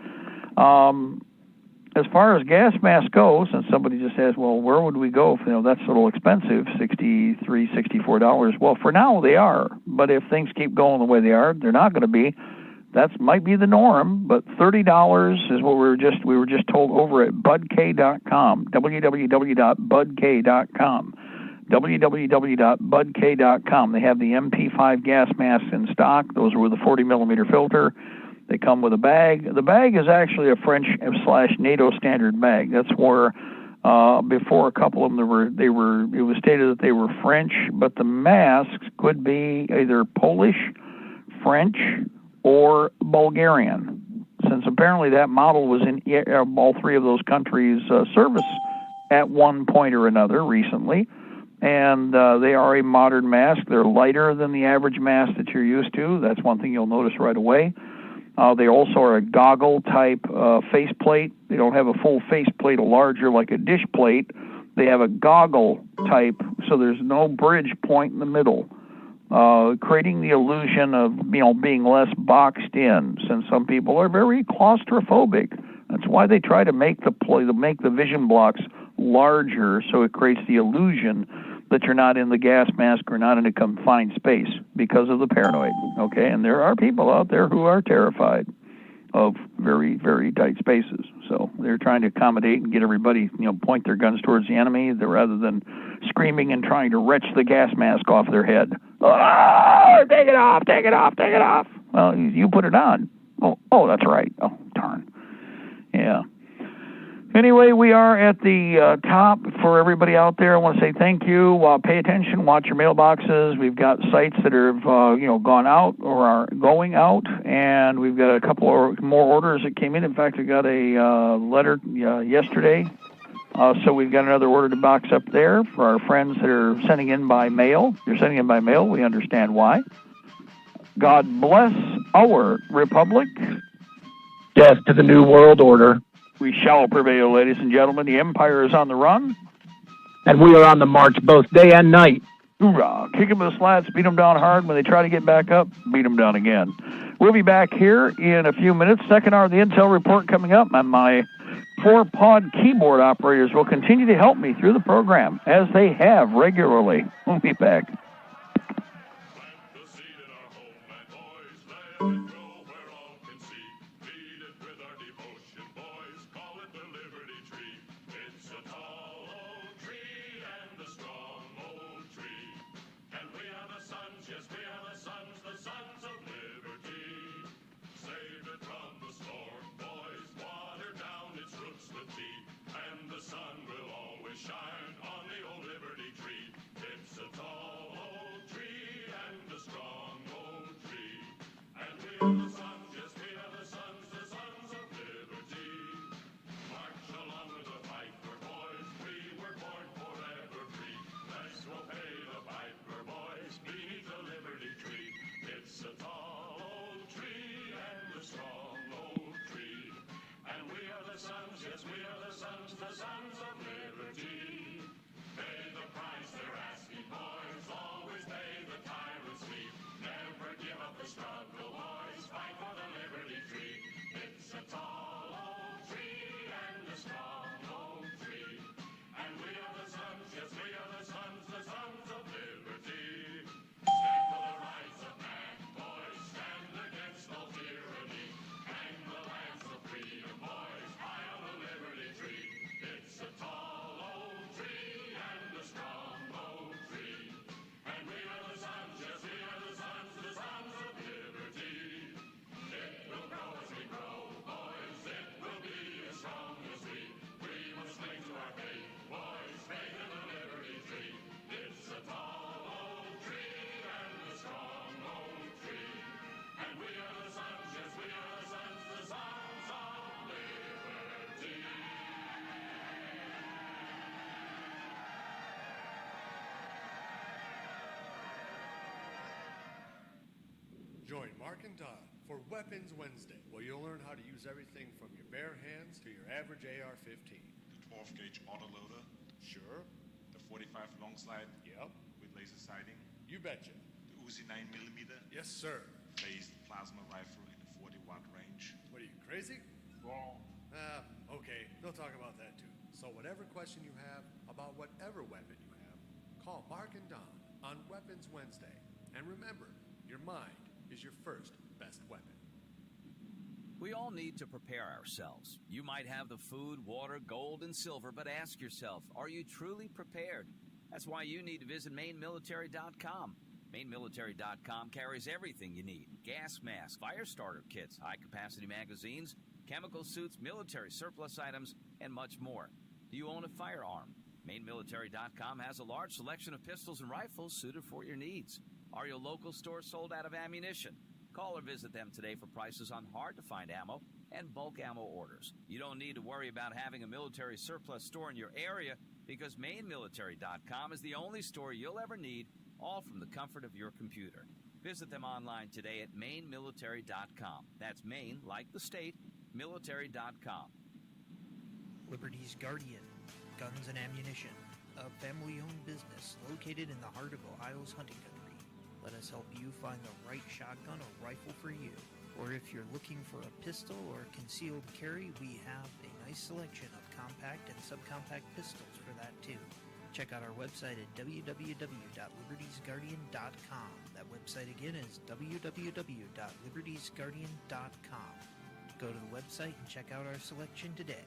As far as gas masks go, since somebody just asked, well, where would we go if that's a little expensive, $63, $64? Well, for now they are, but if things keep going the way they are, they're not going to be. That might be the norm, but $30 is what we were just told over at budk.com, www.budk.com. www.budk.com. They have the MP5 gas masks in stock. Those are with a 40-millimeter filter. They come with a bag. The bag is actually a French / NATO standard bag. That's where before a couple of them it was stated that they were French, but the masks could be either Polish, French, or Bulgarian. Since apparently that model was in all three of those countries' service at one point or another recently. And they are a modern mask. They're lighter than the average mask that you're used to. That's one thing you'll notice right away. They also are a goggle-type faceplate. They don't have a full faceplate, larger like a dish plate. They have a goggle type, so there's no bridge point in the middle, creating the illusion of being less boxed in. Since some people are very claustrophobic, that's why they try to make the vision blocks larger, so it creates the illusion that you're not in the gas mask or not in a confined space because of the paranoid, okay? And there are people out there who are terrified of very, very tight spaces. So they're trying to accommodate and get everybody, point their guns towards the enemy rather than screaming and trying to wrench the gas mask off their head. Oh, take it off, take it off, take it off. Well, you put it on. Oh, that's right. Oh, darn. Yeah. Anyway, we are at the top for everybody out there. I want to say thank you. Pay attention. Watch your mailboxes. We've got sites that have, gone out or are going out, and we've got a couple more orders that came in. In fact, we got a letter yesterday, so we've got another order box up there for our friends that are sending in by mail. You're sending in by mail. We understand why. God bless our republic. Death to the New World Order. We shall prevail, ladies and gentlemen. The empire is on the run. And we are on the march both day and night. Hoorah. Kick them with the slats, beat them down hard. When they try to get back up, beat them down again. We'll be back here in a few minutes. Second hour of the Intel Report coming up, and my 4-pod keyboard operators will continue to help me through the program, as they have regularly. We'll be back. Shine on the old Liberty tree. It's a tall Mark and Don for Weapons Wednesday, where you'll learn how to use everything from your bare hands to your average AR-15. The 12-gauge autoloader. Sure. The 45 long slide. Yep. With laser sighting. You betcha. The Uzi 9mm. Yes, sir. Phased plasma rifle in a 40-watt range. What are you, crazy? Wrong. Okay. They'll talk about that too. So whatever question you have about whatever weapon you have, call Mark and Don on Weapons Wednesday. And remember, your mind is your first best weapon. We all need to prepare ourselves. You might have the food, water, gold, and silver, but ask yourself, are you truly prepared? That's why you need to visit MaineMilitary.com. MaineMilitary.com carries everything you need. Gas masks, fire starter kits, high-capacity magazines, chemical suits, military surplus items, and much more. Do you own a firearm? MaineMilitary.com has a large selection of pistols and rifles suited for your needs. Are your local stores sold out of ammunition? Call or visit them today for prices on hard-to-find ammo and bulk ammo orders. You don't need to worry about having a military surplus store in your area because MaineMilitary.com is the only store you'll ever need, all from the comfort of your computer. Visit them online today at MaineMilitary.com. That's Maine, like the state, military.com. Liberty's Guardian, Guns and Ammunition, a family-owned business located in the heart of Ohio's hunting country. Let us help you find the right shotgun or rifle for you. Or if you're looking for a pistol or concealed carry, we have a nice selection of compact and subcompact pistols for that too. Check out our website at www.libertiesguardian.com. That website again is www.libertiesguardian.com. Go to the website and check out our selection today.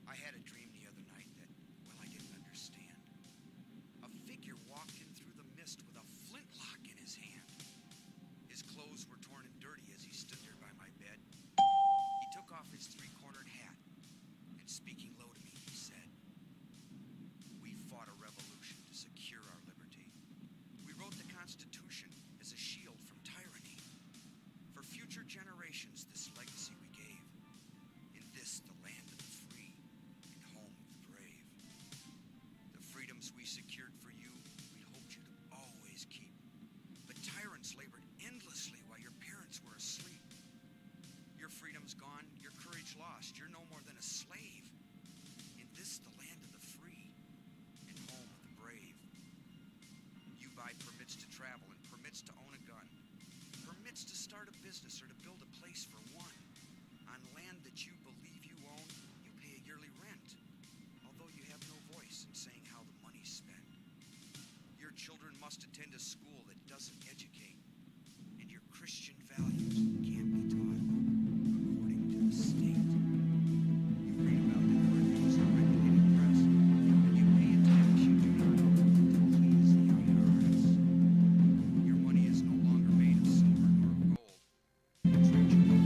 I had a dream the other night that, well, I didn't understand. A figure walked in through the mist with a flintlock in his hand. His clothes were torn and dirty as he stood there by my bed. He took off his three-cornered hat, and speaking low to me, he said, "We fought a revolution to secure our liberty. We wrote the Constitution as a shield from tyranny. For future generations, this legacy we gave. In this, the land of the free and home of the brave. The freedoms we secured for you, we hoped you to always keep. But tyrants labored endlessly while your parents were asleep. Your freedom's gone, your courage lost. You're no more than a slave. In this, the land of the free and home of the brave. You buy permits to travel and permits to own a gun. Permits to start a business or to build a place for one. On land that you believe you own, you pay a yearly rent, although you have no voice in saying how the money's spent. Your children must attend a school that doesn't educate, and your Christian values can't be taught according to the state. You read about the curtains of regulated press, and you pay a tax you do not owe to please the IRS. Your money is no longer made of silver nor of gold. It's richer than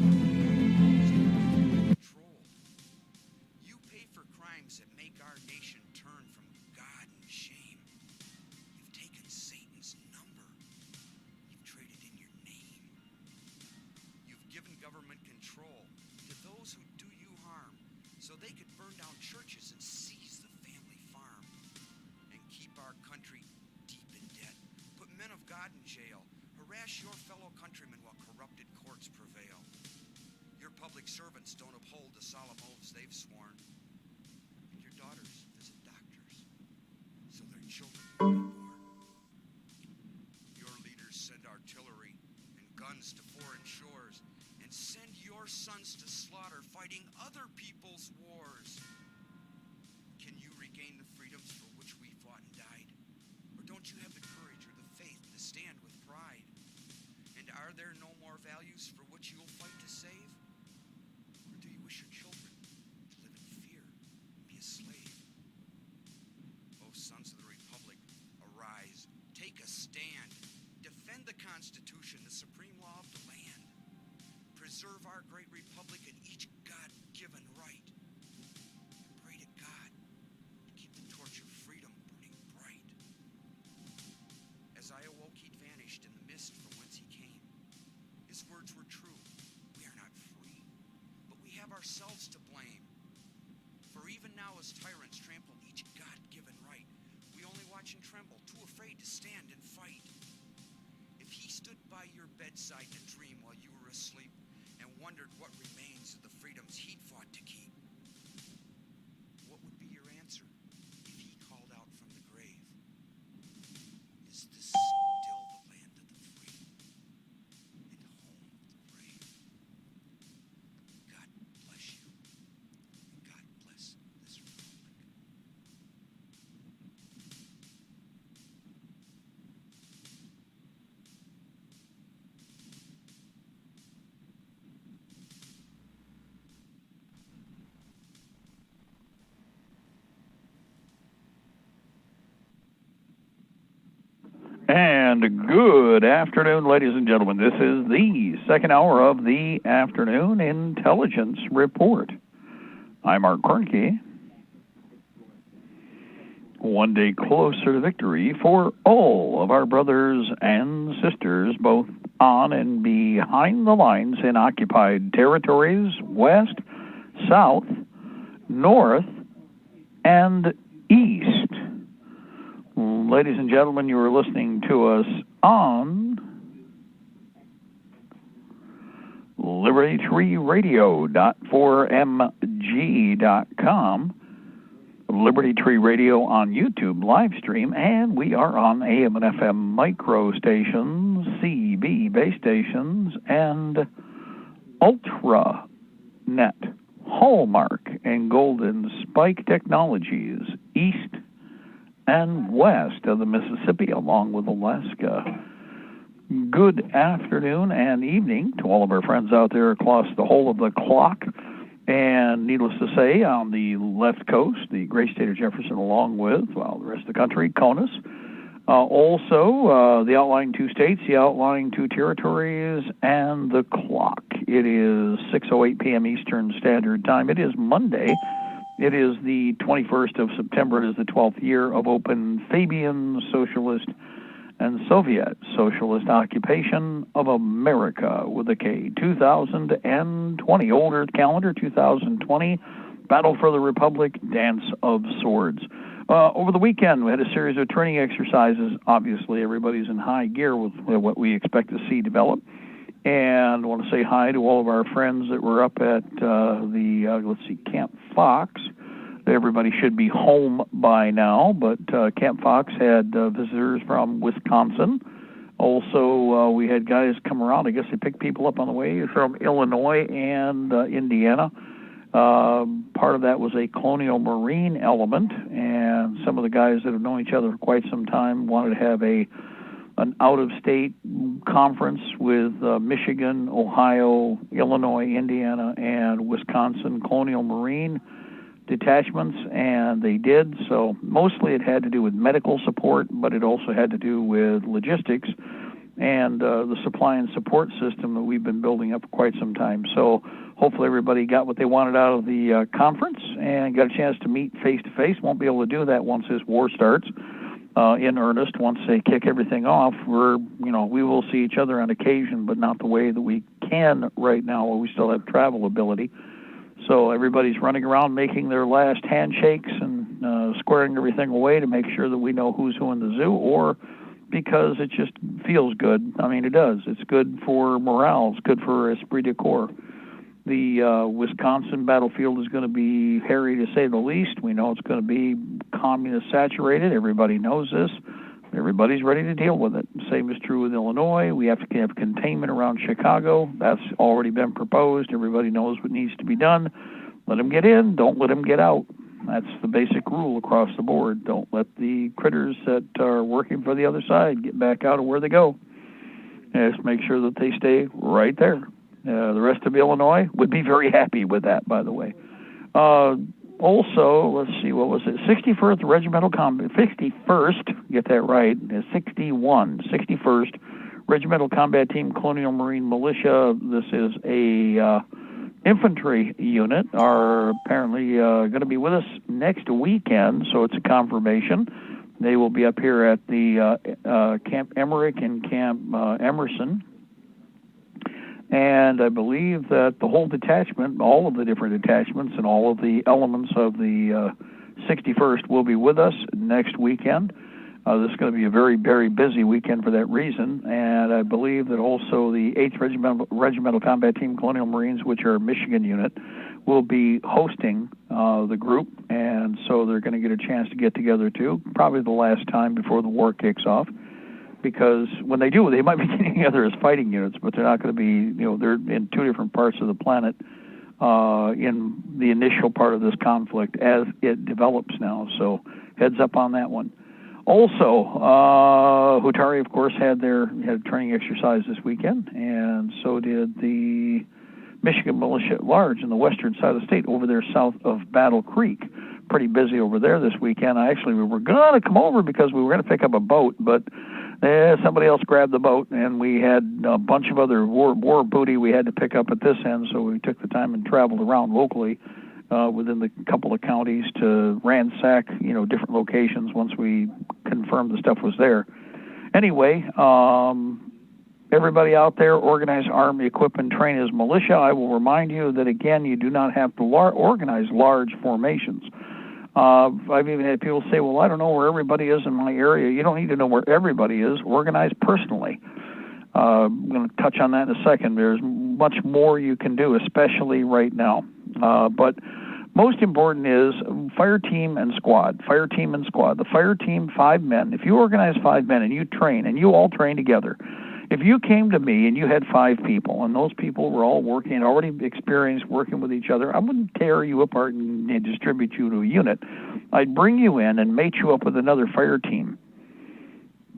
control. You pay for crimes that make our nation turn from God and shame. You've taken Satan's number. You've traded in your name. You've given government control to those who do you harm, so they could burn down churches and seize the family farm, and keep our country deep in debt, put men of God in jail, harass your fellow countrymen while corrupted courts prevail. Your public servants don't uphold the solemn oaths they've sworn, and your daughters visit doctors so their children will be born. Your leaders send artillery and guns to foreign shores and send your sons to slaughter fighting other people's wars. Can you regain the freedoms for which we fought and died? Or don't you have the courage or the faith to stand with pride? And are there no more values for which you will fight to save? Or do you wish your children to live in fear and be a slave? O sons of the Republic, arise, take a stand, defend the Constitution, the supreme law of the land. Preserve our great republic and each God-given right. And pray to God to keep the torch of freedom burning bright. As I awoke, he'd vanished in the mist from whence he came. His words were true. We are not free, but ourselves to blame. For even now as tyrants trample each God-given right, we only watch and tremble, too afraid to stand and fight. If he stood by your bedside in a dream while you were asleep and wondered what remains of the freedoms he'd fought to keep, what would be your answer if he called out from the grave? Is this still the land of the free and home of the brave? God bless you, and God bless this republic. And good afternoon, ladies and gentlemen. This is the second hour of the Afternoon Intelligence Report. I'm Mark Kornke. One day closer to victory for all of our brothers and sisters, both on and behind the lines in occupied territories, west, south, north, and east. Ladies and gentlemen, you are listening to us on Libertytreeradio.4mg.com, Liberty Tree Radio on YouTube live stream, and we are on AM and FM micro stations, CB base stations, and Ultra Net, Hallmark, and Golden Spike Technologies, east and west of the Mississippi, along with Alaska. Good afternoon and evening to all of our friends out there across the whole of the clock. And needless to say, on the left coast, the great state of Jefferson, along with, well, the rest of the country, CONUS. Also, the outlying two states, the outlying two territories, and the clock. It is 6:08 p.m. Eastern Standard Time. It is Monday. It is the 21st of September. It is the 12th year of open Fabian Socialist and Soviet Socialist occupation of America with a K. 2020, Old Earth calendar, 2020, Battle for the Republic, Dance of Swords. Over the weekend, we had a series of training exercises. Obviously, everybody's in high gear with what we expect to see develop. And I want to say hi to all of our friends that were up at Camp Fox. Everybody should be home by now, but Camp Fox had visitors from Wisconsin. Also, we had guys come around. I guess they picked people up on the way from Illinois and Indiana. Part of that was a colonial marine element, and some of the guys that have known each other for quite some time wanted to have an out-of-state conference with Michigan, Ohio, Illinois, Indiana, and Wisconsin colonial marine detachments, and they did. So mostly it had to do with medical support, but it also had to do with logistics and the supply and support system that we've been building up for quite some time. So hopefully everybody got what they wanted out of the conference and got a chance to meet face-to-face. Won't be able to do that once this war starts. In earnest, once they kick everything off, we will see each other on occasion, but not the way that we can right now, while we still have travel ability. So everybody's running around making their last handshakes and squaring everything away to make sure that we know who's who in the zoo, or because it just feels good. I mean, it does. It's good for morale. It's good for esprit de corps. The Wisconsin battlefield is going to be hairy, to say the least. We know it's going to be communist saturated. Everybody knows this. Everybody's ready to deal with it. Same is true with Illinois. We have to have containment around Chicago. That's already been proposed. Everybody knows what needs to be done. Let them get in. Don't let them get out. That's the basic rule across the board. Don't let the critters that are working for the other side get back out of where they go. Just make sure that they stay right there. The rest of Illinois would be very happy with that, by the way. Also, let's see, what was it? 61st Regimental Combat, 61st, get that right, 61st Regimental Combat Team Colonial Marine Militia. This is a infantry unit, are apparently going to be with us next weekend, so it's a confirmation. They will be up here at the Camp Emmerich and Camp Emerson. And I believe that the whole detachment, all of the different detachments and all of the elements of the 61st will be with us next weekend. This is going to be a very, very busy weekend for that reason. And I believe that also the 8th Regimental Combat Team Colonial Marines, which are a Michigan unit, will be hosting the group. And so they're going to get a chance to get together too, probably the last time before the war kicks off. Because when they do, they might be getting together as fighting units, but they're not going to be, they're in two different parts of the planet in the initial part of this conflict as it develops now. So heads up on that one. Also, Hutari, of course, had a training exercise this weekend, and so did the Michigan Militia at large in the western side of the state over there south of Battle Creek. Pretty busy over there this weekend. We were going to come over because we were going to pick up a boat, but somebody else grabbed the boat, and we had a bunch of other war booty we had to pick up at this end, so we took the time and traveled around locally within the couple of counties to ransack, different locations once we confirmed the stuff was there. Anyway, everybody out there, organize, arm, equip, and train as militia. I will remind you that, again, you do not have to organize large formations. I've even had people say, well, I don't know where everybody is in my area. You don't need to know where everybody is. Organize personally. I'm going to touch on that in a second. There's much more you can do, especially right now. But most important is fire team and squad. Fire team and squad. The fire team, 5 men. If you organize 5 men and you train, and you all train together, if you came to me and you had 5 people, and those people were all working and already experienced working with each other, I wouldn't tear you apart and distribute you to a unit. I'd bring you in and mate you up with another fire team.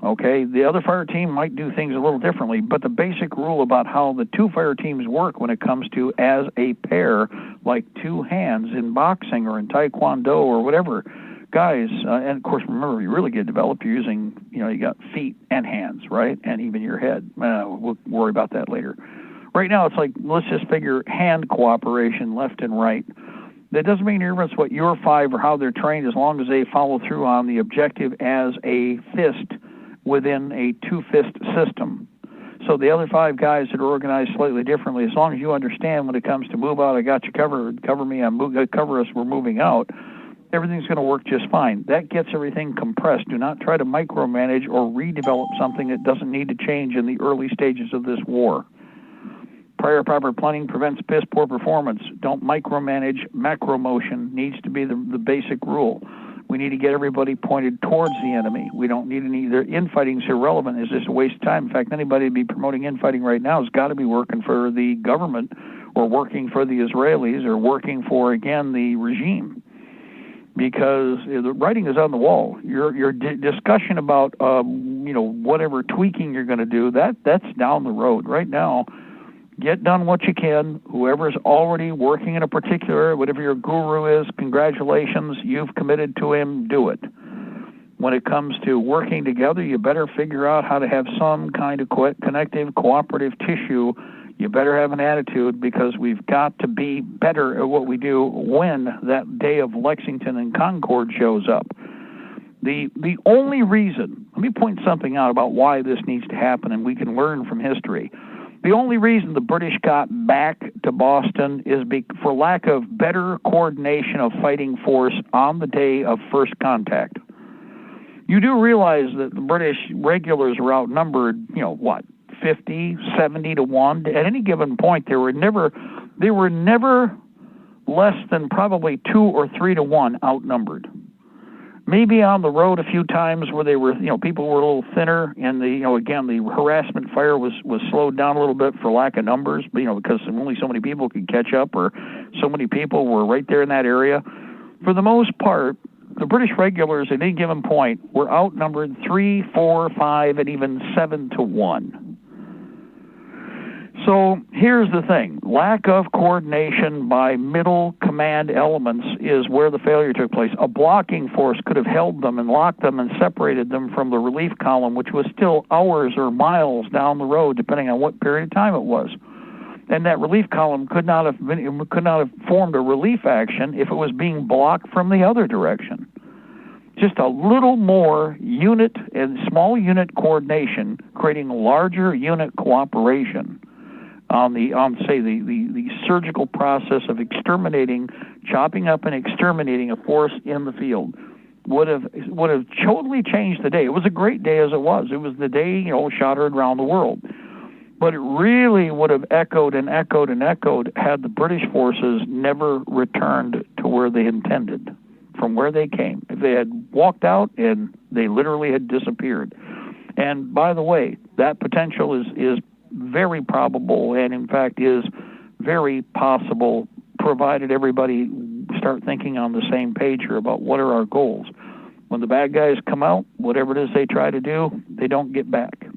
Okay, the other fire team might do things a little differently, but the basic rule about how the 2 fire teams work when it comes to as a pair, like 2 hands in boxing or in taekwondo or whatever, guys, and of course, remember, you really get developed, you're using, you got feet and hands, right? And even your head. We'll worry about that later. Right now, it's like, let's just figure hand cooperation left and right. That doesn't make any difference what your 5 or how they're trained, as long as they follow through on the objective as a fist within a 2-fist system. So the other 5 guys that are organized slightly differently, as long as you understand when it comes to move out, I got you covered, cover me, cover us, we're moving out, everything's going to work just fine. That gets everything compressed. Do not try to micromanage or redevelop something that doesn't need to change in the early stages of this war. Prior proper planning prevents piss poor performance. Don't micromanage. Macro motion needs to be the basic rule. We need to get everybody pointed towards the enemy. We don't need any, their infighting is irrelevant. It's just a waste of time. In fact, anybody to be promoting infighting right now has got to be working for the government or working for the Israelis or working for, again, the regime. Because the writing is on the wall. Your discussion about, whatever tweaking you're going to do, that's down the road. Right now, get done what you can. Whoever's already working in a particular, whatever your guru is, congratulations, you've committed to him, do it. When it comes to working together, you better figure out how to have some kind of connective, cooperative tissue. You better have an attitude, because we've got to be better at what we do when that day of Lexington and Concord shows up. The only reason, let me point something out about why this needs to happen, and we can learn from history. The only reason the British got back to Boston is for lack of better coordination of fighting force on the day of first contact. You do realize that the British regulars were outnumbered, 50, 70 to 1. At any given point, they were never less than probably 2 or 3 to 1 outnumbered. Maybe on the road a few times where they were, people were a little thinner, and again, the harassment fire was slowed down a little bit for lack of numbers, because only so many people could catch up, or so many people were right there in that area. For the most part, the British regulars at any given point were outnumbered 3, 4, 5, and even 7 to 1. So here's the thing. Lack of coordination by middle command elements is where the failure took place. A blocking force could have held them and locked them and separated them from the relief column, which was still hours or miles down the road, depending on what period of time it was. And that relief column could not have formed a relief action if it was being blocked from the other direction. Just a little more unit and small unit coordination, creating larger unit cooperation, the surgical process of exterminating, chopping up and exterminating a force in the field, would have totally changed the day. It was a great day as it was. It was the day, shot heard around the world. But it really would have echoed and echoed and echoed had the British forces never returned to where they intended, from where they came. If they had walked out and they literally had disappeared. And by the way, that potential is very probable, and in fact is very possible, provided everybody start thinking on the same page here about what are our goals. When the bad guys come out, whatever it is they try to do, they don't get back.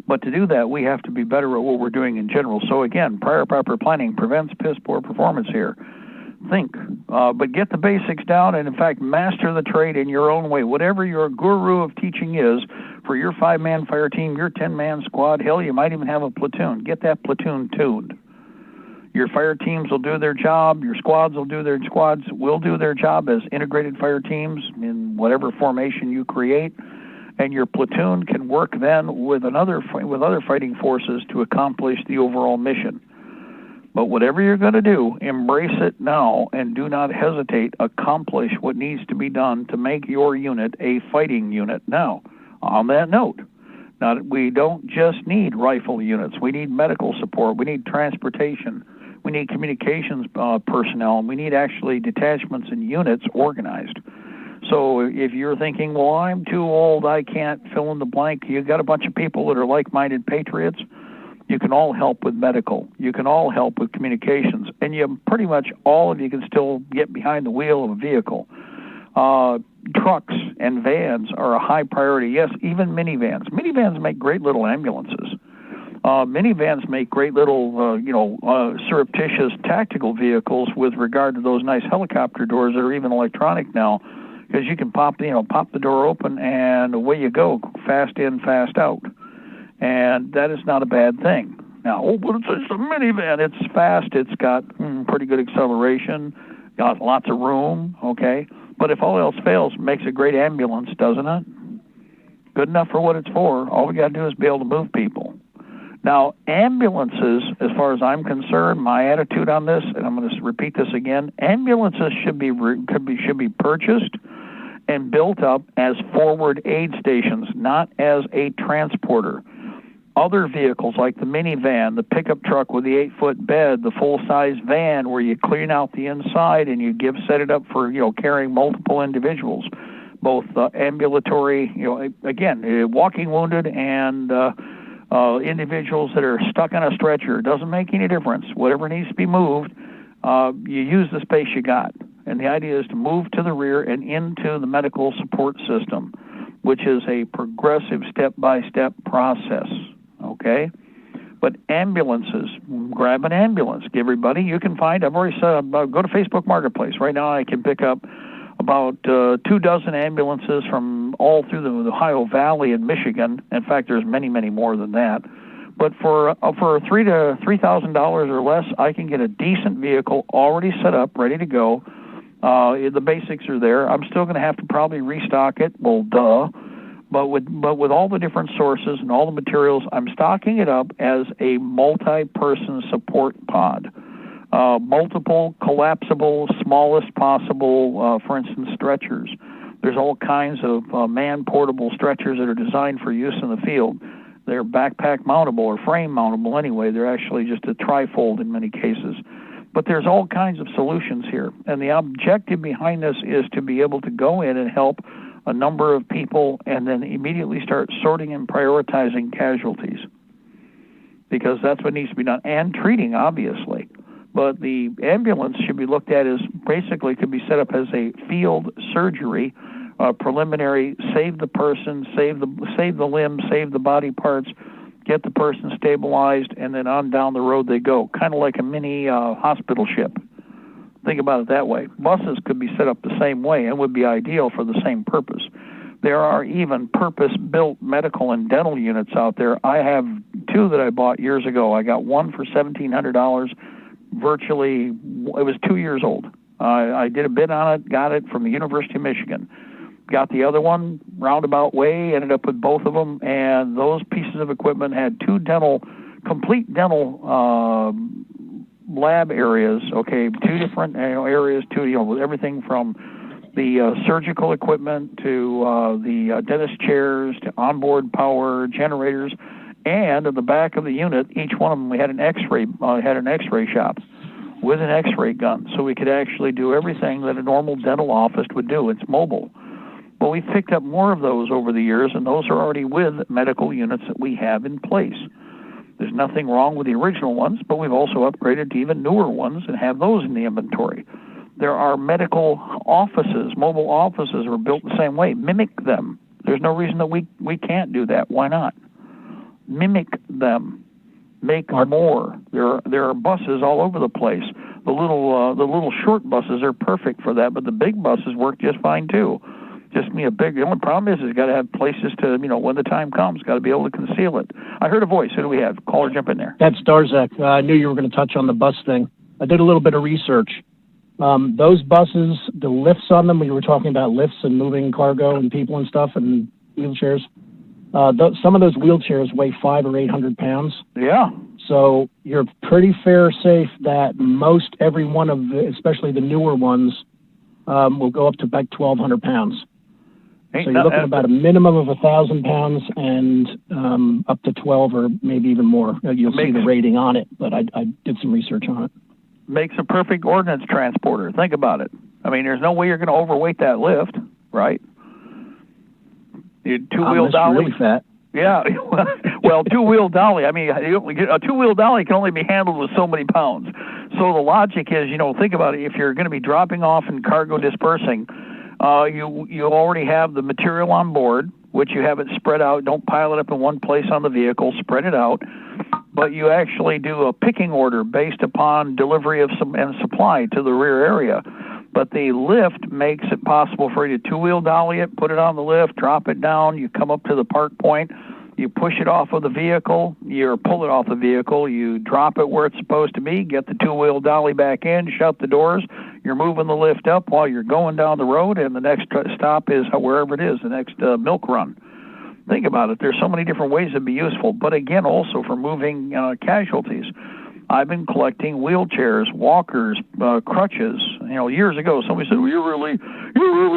But to do that, we have to be better at what we're doing in general. So again, prior proper planning prevents piss poor performance here. Think, but get the basics down, and in fact, master the trade in your own way. Whatever your guru of teaching is for your 5-man fire team, your 10-man squad, hell, you might even have a platoon. Get that platoon tuned. Your fire teams will do their job. Your squads will do their job as integrated fire teams in whatever formation you create. And your platoon can work then with other fighting forces to accomplish the overall mission. But whatever you're going to do, embrace it now and do not hesitate. Accomplish what needs to be done to make your unit a fighting unit now. On that note, we don't just need rifle units. We need medical support. We need transportation. We need communications personnel. We need actually detachments and units organized. So if you're thinking, well, I'm too old, I can't fill in the blank, you've got a bunch of people that are like-minded patriots, you can all help with medical. You can all help with communications. And pretty much all of you can still get behind the wheel of a vehicle. Trucks and vans are a high priority. Yes, even minivans. Minivans make great little ambulances. Minivans make great little, surreptitious tactical vehicles with regard to those nice helicopter doors that are even electronic now. Because you can pop the door open and away you go, fast in, fast out, and that is not a bad thing. Now, but it's a minivan. It's fast. It's got pretty good acceleration, got lots of room. Okay, but if all else fails, it makes a great ambulance, doesn't it? Good enough for what it's for. All we got to do is be able to move people. Now, ambulances, as far as I'm concerned, my attitude on this, and I'm going to repeat this again: ambulances should be purchased and built up as forward aid stations, not as a transporter. Other vehicles like the minivan, the pickup truck with the 8-foot bed, the full-size van where you clean out the inside and you set it up for carrying multiple individuals, both ambulatory, walking wounded and individuals that are stuck on a stretcher. It doesn't make any difference. Whatever needs to be moved, you use the space you got. And the idea is to move to the rear and into the medical support system, which is a progressive step-by-step process, okay? But ambulances, grab an ambulance. Everybody, you can find, I've already said, go to Facebook Marketplace. Right now I can pick up about 24 ambulances from all through the Ohio Valley in Michigan. In fact, there's many, many more than that. But for $3,000 or less, I can get a decent vehicle already set up, ready to go. The basics are there. I'm still going to have to probably restock it. Well, duh. But with all the different sources and all the materials, I'm stocking it up as a multi-person support pod. Multiple collapsible, smallest possible, for instance, stretchers. There's all kinds of man-portable stretchers that are designed for use in the field. They're backpack mountable or frame mountable anyway. They're actually just a trifold in many cases. But there's all kinds of solutions here. And the objective behind this is to be able to go in and help a number of people and then immediately start sorting and prioritizing casualties. Because that's what needs to be done. And treating, obviously. But the ambulance should be looked at as basically could be set up as a field surgery, preliminary, save the person, save the limb, save the body parts, get the person stabilized, and then on down the road they go, kind of like a mini hospital ship. Think about it that way. Buses could be set up the same way and would be ideal for the same purpose. There are even purpose-built medical and dental units out there. I have 2 that I bought years ago. I got one for $1,700. Virtually, it was 2 years old. I did a bid on it, got it from the University of Michigan. Got the other one, roundabout way, ended up with both of them, and those pieces of equipment had 2 dental complete dental lab areas. Okay, 2 different areas. With everything from the surgical equipment to the dentist chairs to onboard power generators, and at the back of the unit, each one of them we had an X-ray shop with an X-ray gun, so we could actually do everything that a normal dental office would do. It's mobile. Well, we've picked up more of those over the years, and those are already with medical units that we have in place. There's nothing wrong with the original ones, but we've also upgraded to even newer ones and have those in the inventory. There are medical offices, mobile offices are built the same way. Mimic them. There's no reason that we can't do that. Why not? Mimic them. Make more. There are buses all over the place. The little short buses are perfect for that, but the big buses work just fine too. The only problem is you got to have places to, when the time comes, got to be able to conceal it. I heard a voice. Who do we have? Caller, jump in there. That's Darzak. I knew you were going to touch on the bus thing. I did a little bit of research. Those buses, the lifts on them, when you were talking about lifts and moving cargo and people and stuff and wheelchairs, some of those wheelchairs weigh 500 or 800 pounds. Yeah. So you're pretty safe that most every one of especially the newer ones, will go up to about 1,200 pounds. So you're looking about a minimum of 1,000 pounds and up to 12 or maybe even more. You'll see the rating on it, but I did some research on it. Makes a perfect ordnance transporter. Think about it. I mean, there's no way you're going to overweight that lift, right? Two-wheel dolly. Really fat. Yeah. Well, two-wheel dolly. I mean, a two-wheel dolly can only be handled with so many pounds. So the logic is, think about it. If you're going to be dropping off and cargo dispersing, you already have the material on board, which you have it spread out. Don't pile it up in one place on the vehicle. Spread it out. But you actually do a picking order based upon delivery of and supply to the rear area. But the lift makes it possible for you to two-wheel dolly it, put it on the lift, drop it down. You come up to the park point. You push it off of the vehicle, you pull it off the vehicle, you drop it where it's supposed to be, get the two-wheel dolly back in, shut the doors, you're moving the lift up while you're going down the road, and the next stop is wherever it is, the next milk run. Think about it. There's so many different ways it'd be useful, but again, also for moving casualties. I've been collecting wheelchairs, walkers, crutches. Years ago, somebody said, well, you really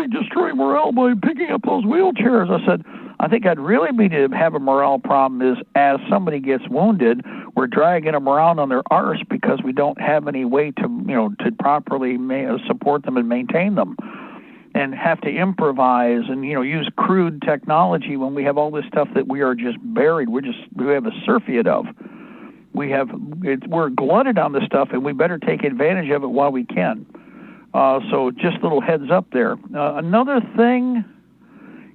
destroy morale by picking up those wheelchairs. I said, I think I'd really be to have a morale problem is as somebody gets wounded, we're dragging them around on their arse because we don't have any way to properly support them and maintain them, and have to improvise and use crude technology when we have all this stuff that we are just buried. We have a surfeit of. We're glutted on this stuff, and we better take advantage of it while we can. So just a little heads up there. Another thing.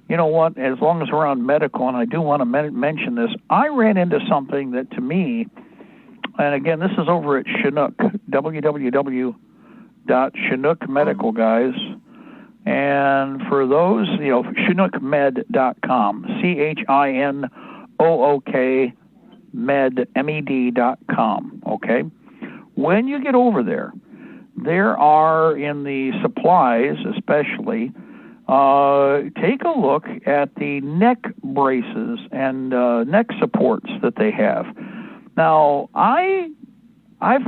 You know what, as long as we're on medical, and I do want to mention this, I ran into something that to me, and again, this is over at Chinook, www.Chinook Medical, guys. And for those, chinookmed.com, CHINOOK med.com, okay? When you get over there are in the supplies especially, take a look at the neck braces and neck supports that they have. Now, I've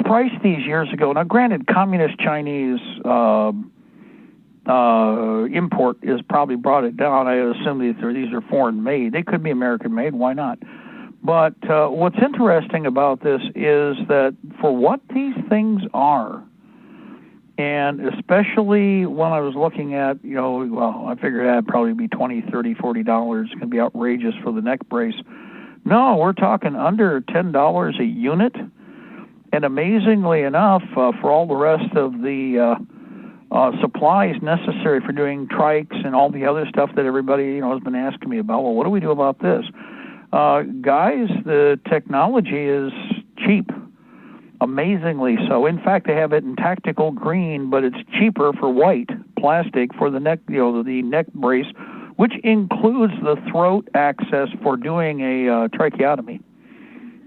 priced these years ago. Now, granted, communist Chinese import has probably brought it down. I assume these are foreign made. They could be American made. Why not? But what's interesting about this is that for what these things are, and especially when I was looking at, I figured that'd probably be $20, $30, $40. It's going to be outrageous for the neck brace. No, we're talking under $10 a unit. And amazingly enough, for all the rest of the supplies necessary for doing trikes and all the other stuff that everybody has been asking me about, well, what do we do about this? Guys, the technology is cheap. Amazingly so. In fact, they have it in tactical green, but it's cheaper for white plastic for the neck, the neck brace, which includes the throat access for doing a tracheotomy.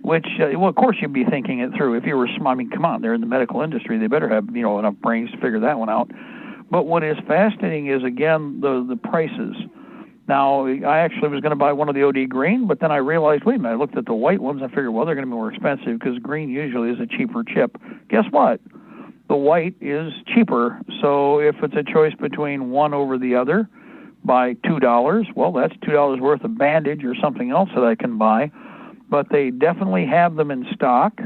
Which, of course, you'd be thinking it through. If you were, come on, they're in the medical industry. They better have, enough brains to figure that one out. But what is fascinating is, again, the prices. Now, I actually was going to buy one of the OD green, but then I realized, wait a minute, I looked at the white ones. I figured, well, they're going to be more expensive because green usually is a cheaper chip. Guess what? The white is cheaper. So if it's a choice between one over the other by $2, well, that's $2 worth of bandage or something else that I can buy. But they definitely have them in stock.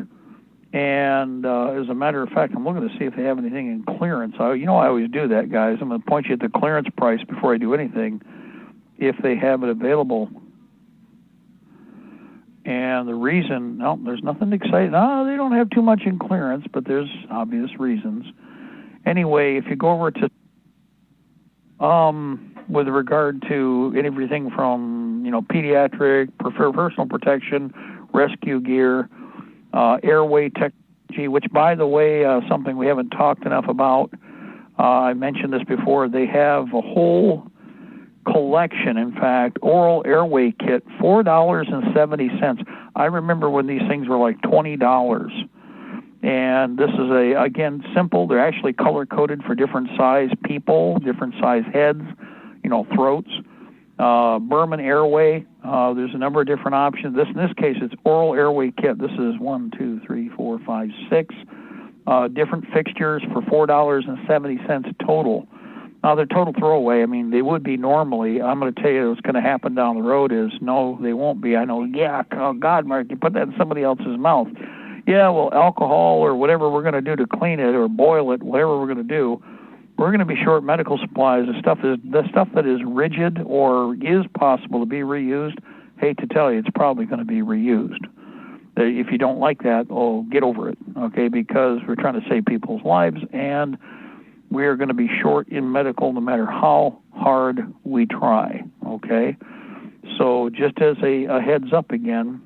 And as a matter of fact, I'm looking to see if they have anything in clearance. I always do that, guys. I'm going to point you at the clearance price before I do anything, if they have it available. And the reason, no, there's nothing exciting. No, they don't have too much in clearance, but there's obvious reasons. Anyway, if you go over to, with regard to everything from, pediatric, personal protection, rescue gear, airway technology, which, by the way, something we haven't talked enough about. I mentioned this before. They have a whole collection, in fact, oral airway kit, $4.70. I remember when these things were like $20. And this is again, simple. They're actually color-coded for different size people, different size heads, throats. Berman airway, there's a number of different options. In this case, it's oral airway kit. This is 6 different fixtures for $4.70 total. Now, they're total throwaway. I mean, they would be normally. I'm going to tell you what's going to happen down the road is, no, they won't be. I know, yeah, oh, God, Mark, you put that in somebody else's mouth. Yeah, well, alcohol or whatever we're going to do to clean it or boil it, whatever we're going to do, we're going to be short medical supplies. The stuff that is rigid or is possible to be reused, hate to tell you, it's probably going to be reused. If you don't like that, get over it, okay, because we're trying to save people's lives, and we're going to be short in medical no matter how hard we try, okay? So just as a heads up again,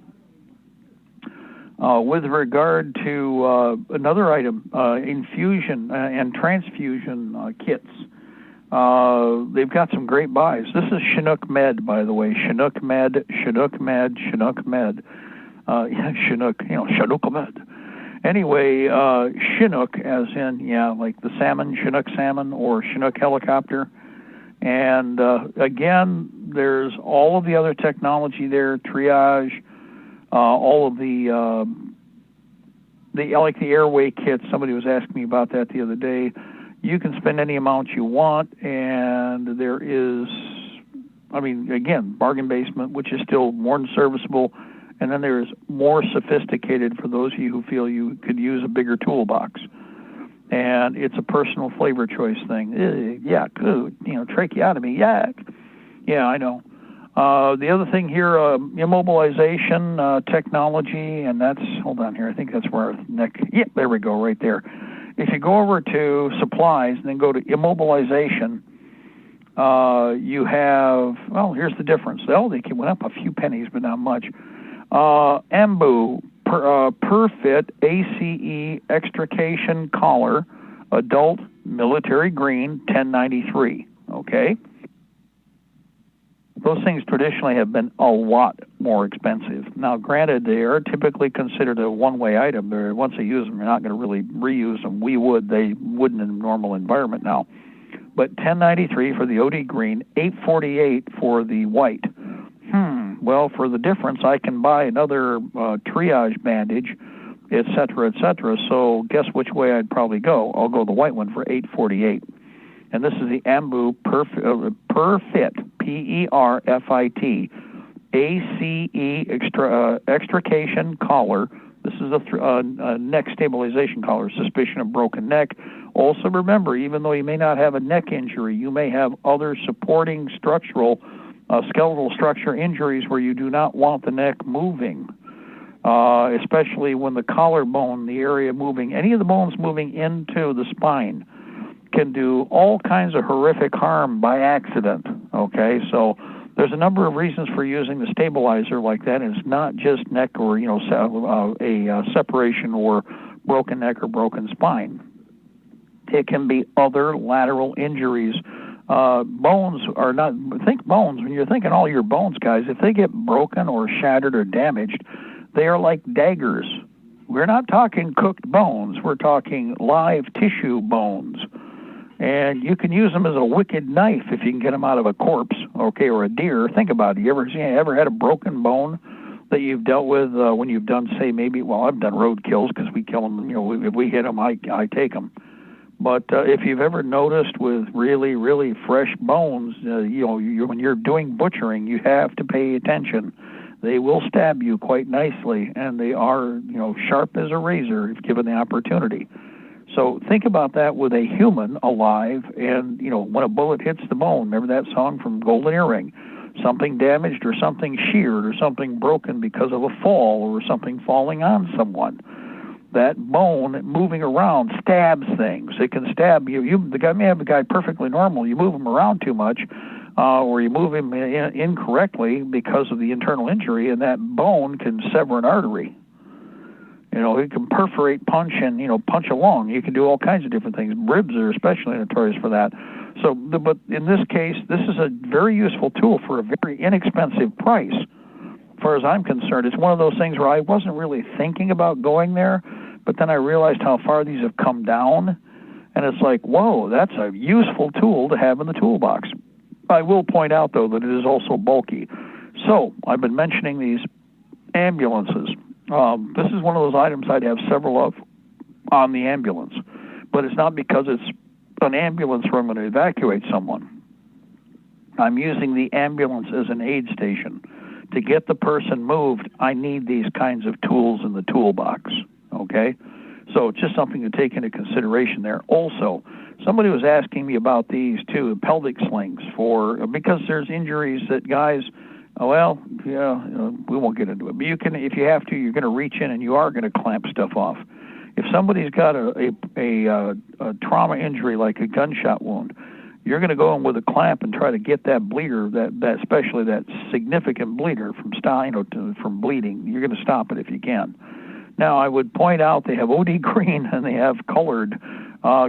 with regard to another item, infusion and transfusion kits, they've got some great buys. This is Chinook Med, by the way, Chinook Med. Chinook, Chinook Med. Anyway, Chinook, as in, like the salmon, Chinook salmon, or Chinook helicopter. And again, there's all of the other technology there, triage, all of the like the airway kits. Somebody was asking me about that the other day. You can spend any amount you want, and there is, again, bargain basement, which is still more than serviceable. And then there's more sophisticated for those of you who feel you could use a bigger toolbox. And it's a personal flavor choice thing. Yuck, tracheotomy, yuck. Yeah, I know. The other thing here, immobilization technology, and that's, hold on here, I think that's where our neck, there we go, right there. If you go over to supplies and then go to immobilization, you have, here's the difference. They went up a few pennies, but not much. Embu Perfit ACE extrication collar, adult military green, $10.93. Okay, those things traditionally have been a lot more expensive. Now, granted, they are typically considered a one-way item. Once they use them, you're not going to really reuse them. They wouldn't in a normal environment now. But $10.93 for the OD green, $8.48 for the white. Well, for the difference, I can buy another triage bandage, et cetera, et cetera. So guess which way I'd probably go? I'll go the white one for $8.48. And this is the Embu Perfit, P-E-R-F-I-T, ACE extrication collar. This is a neck stabilization collar, suspicion of broken neck. Also remember, even though you may not have a neck injury, you may have other supporting skeletal structure injuries where you do not want the neck moving, especially when the collarbone, the area moving, any of the bones moving into the spine can do all kinds of horrific harm by accident, okay? So there's a number of reasons for using the stabilizer like that, and it's not just neck or, a separation or broken neck or broken spine. It can be other lateral injuries. Bones are not, think bones, when you're thinking all your bones, guys, if they get broken or shattered or damaged, they are like daggers. We're not talking cooked bones. We're talking live tissue bones. And you can use them as a wicked knife if you can get them out of a corpse, okay, or a deer. Think about it. You ever had a broken bone that you've dealt with when you've done, say, maybe, well, I've done road kills because we kill them, if we hit them, I take them. But if you've ever noticed with really, really fresh bones, when you're doing butchering, you have to pay attention. They will stab you quite nicely, and they are, sharp as a razor if given the opportunity. So think about that with a human alive, and, when a bullet hits the bone, remember that song from Golden Earring? Something damaged or something sheared or something broken because of a fall or something falling on someone. That bone moving around stabs things. It can stab you. The guy may have a guy perfectly normal. You move him around too much, or you move him incorrectly because of the internal injury, and that bone can sever an artery. It can perforate, punch, and, punch a lung. You can do all kinds of different things. Ribs are especially notorious for that. So, but in this case, this is a very useful tool for a very inexpensive price. As far as I'm concerned, it's one of those things where I wasn't really thinking about going there, but then I realized how far these have come down, and it's like, whoa, that's a useful tool to have in the toolbox. I will point out, though, that it is also bulky. So, I've been mentioning these ambulances. This is one of those items I'd have several of on the ambulance, but it's not because it's an ambulance where I'm going to evacuate someone. I'm using the ambulance as an aid station. To get the person moved, I need these kinds of tools in the toolbox, okay? So it's just something to take into consideration there. Also, somebody was asking me about these, too, pelvic slings, because there's injuries that guys... we won't get into it. But you can, if you have to, you're going to reach in and you are going to clamp stuff off. If somebody's got a trauma injury like a gunshot wound, you're going to go in with a clamp and try to get that bleeder, that especially that significant bleeder from bleeding. You're going to stop it if you can. Now, I would point out they have OD green and they have colored.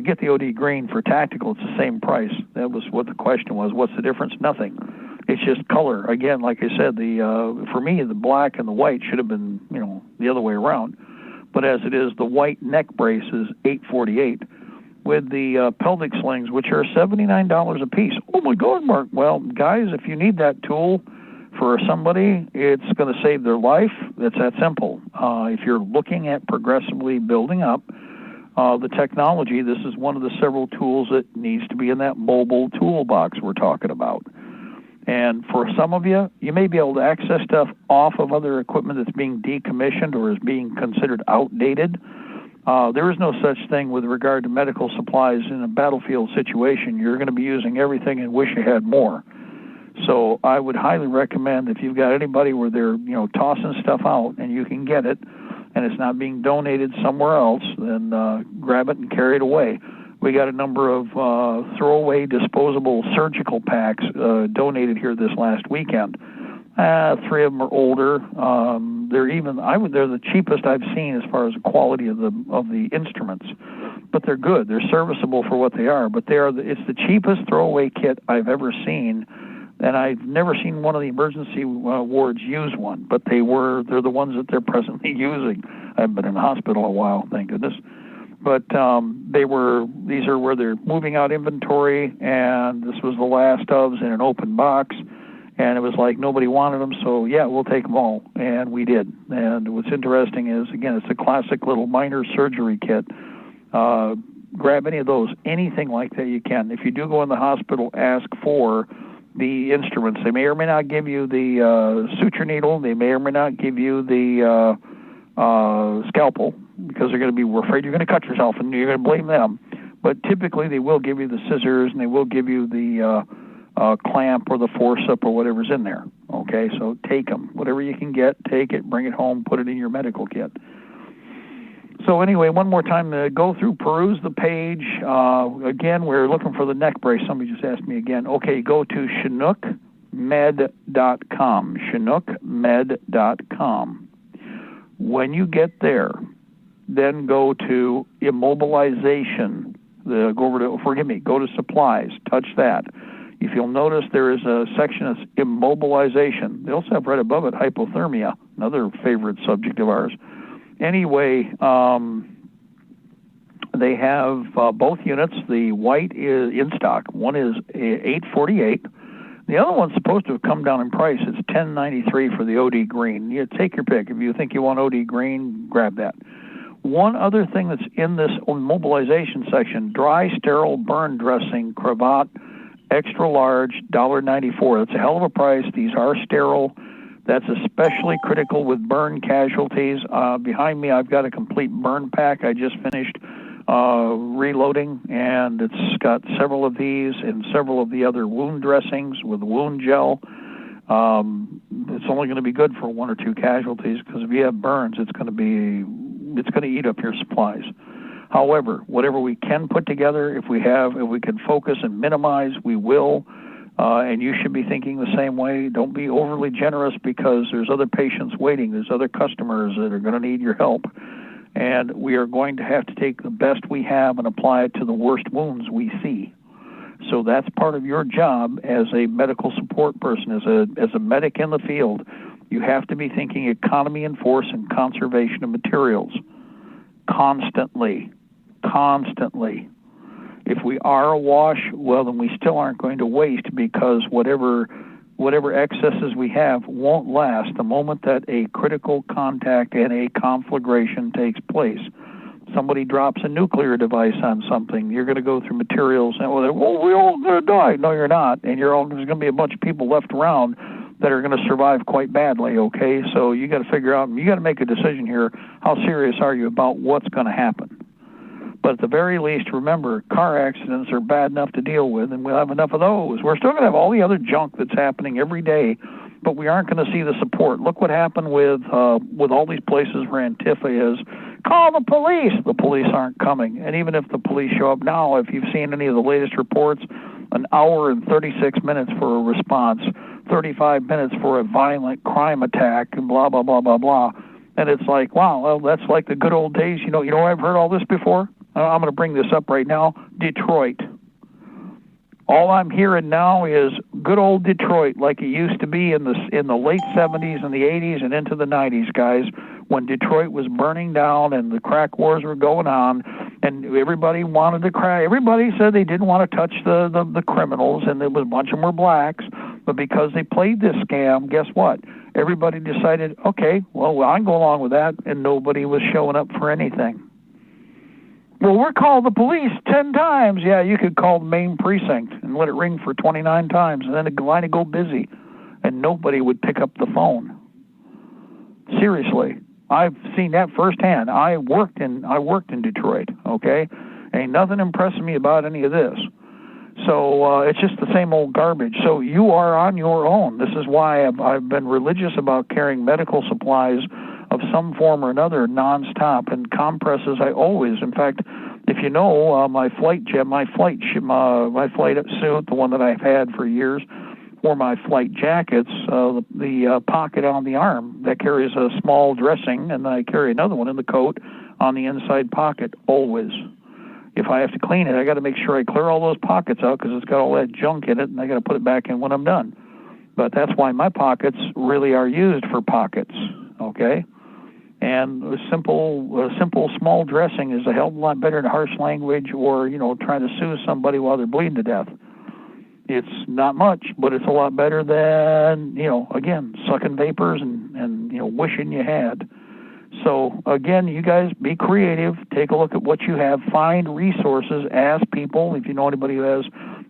Get the OD green for tactical. It's the same price. That was what the question was. What's the difference? Nothing. It's just color. Again, like I said, for me, the black and the white should have been, the other way around. But as it is, the white neck brace is $848, with the pelvic slings, which are $79 a piece. Oh my God, Mark! Well, guys, if you need that tool for somebody, it's going to save their life. It's that simple. If you're looking at progressively building up the technology, this is one of the several tools that needs to be in that mobile toolbox we're talking about. And for some of you, you may be able to access stuff off of other equipment that's being decommissioned or is being considered outdated. There is no such thing with regard to medical supplies in a battlefield situation. You're going to be using everything and wish you had more. So I would highly recommend, if you've got anybody where they're, tossing stuff out and you can get it and it's not being donated somewhere else, then grab it and carry it away. We got a number of throwaway disposable surgical packs donated here this last weekend. 3 of them are older. They're the cheapest I've seen as far as the quality of the instruments, but they're good. They're serviceable for what they are. But it's the cheapest throwaway kit I've ever seen, and I've never seen one of the emergency wards use one. But they're the ones that they're presently using. I haven't been in the hospital a while, thank goodness. But these are where they're moving out inventory, and this was the last ofs in an open box, and it was like nobody wanted them, so yeah, we'll take them all, and we did. And what's interesting is, again, it's a classic little minor surgery kit. Grab any of those, anything like that you can. If you do go in the hospital, ask for the instruments. They may or may not give you the suture needle. They may or may not give you the scalpel, because they're going to be afraid you're going to cut yourself and you're going to blame them. But typically they will give you the scissors and they will give you the clamp or the forceps or whatever's in there. Okay, so take them. Whatever you can get, take it, bring it home, put it in your medical kit. So anyway, one more time, go through, peruse the page. Again, we're looking for the neck brace. Somebody just asked me again. Okay, go to chinookmed.com, chinookmed.com. When you get there, then go to immobilization. Go to supplies. Touch that. If you'll notice, there is a section that's immobilization. They also have right above it hypothermia, another favorite subject of ours. Anyway, They have both units. The white is in stock. One is $848. The other one's supposed to have come down in price. It's $10.93 for the OD green. You take your pick. If you think you want OD green, grab that. One other thing that's in this mobilization section: dry sterile burn dressing cravat, extra large, $1.94. That's a hell of a price. These are sterile. That's especially critical with burn casualties. Behind me, I've got a complete burn pack. I just finished reloading, and it's got several of these and several of the other wound dressings with wound gel. It's only going to be good for 1 or 2 casualties, because if you have burns, it's going to eat up your supplies. However, whatever we can put together, if we can focus and minimize, we will. And you should be thinking the same way. Don't be overly generous, because there's other patients waiting. There's other customers that are going to need your help. And we are going to have to take the best we have and apply it to the worst wounds we see. So that's part of your job as a medical support person, as a medic in the field. You have to be thinking economy and force and conservation of materials constantly. If we are awash, well, then we still aren't going to waste, because whatever excesses we have won't last. The moment that a critical contact and a conflagration takes place, somebody drops a nuclear device on something, you're going to go through materials and, we're all going to die. No, you're not. And there's going to be a bunch of people left around that are going to survive quite badly, okay? So you got to figure out, you got to make a decision here. How serious are you about what's going to happen? But at the very least, remember, car accidents are bad enough to deal with, and we'll have enough of those. We're still going to have all the other junk that's happening every day, but we aren't going to see the support. Look what happened with all these places where Antifa is. Call the police. The police aren't coming. And even if the police show up now, if you've seen any of the latest reports, an hour and 36 minutes for a response, 35 minutes for a violent crime attack, and blah, blah, blah, blah, blah. And it's like, wow, well, that's like the good old days. You know, I've heard all this before. I'm going to bring this up right now. Detroit. All I'm hearing now is good old Detroit, like it used to be in the late 70s and the 80s and into the 90s, guys, when Detroit was burning down and the crack wars were going on, and everybody wanted to crack. Everybody said they didn't want to touch the criminals, and there was a bunch of them were blacks. But because they played this scam, guess what? Everybody decided, okay, well, I can go along with that, and nobody was showing up for anything. Well, we're called the police 10 times. Yeah, you could call the main precinct and let it ring for 29 times, and then the line would go busy, and nobody would pick up the phone. Seriously, I've seen that firsthand. I worked in Detroit. Okay, ain't nothing impressing me about any of this. So it's just the same old garbage. So you are on your own. This is why I've been religious about carrying medical supplies of some form or another nonstop, and compresses I always. In fact, if you know my flight suit, the one that I've had for years, or my flight jackets, the pocket on the arm that carries a small dressing, and I carry another one in the coat on the inside pocket always. If I have to clean it, I got to make sure I clear all those pockets out, because it's got all that junk in it, and I got to put it back in when I'm done. But that's why my pockets really are used for pockets, okay? And a simple small dressing is a hell of a lot better than harsh language or, trying to sue somebody while they're bleeding to death. It's not much, but it's a lot better than, again, sucking vapors and wishing you had. So, again, you guys be creative. Take a look at what you have. Find resources. Ask people. If you know anybody who has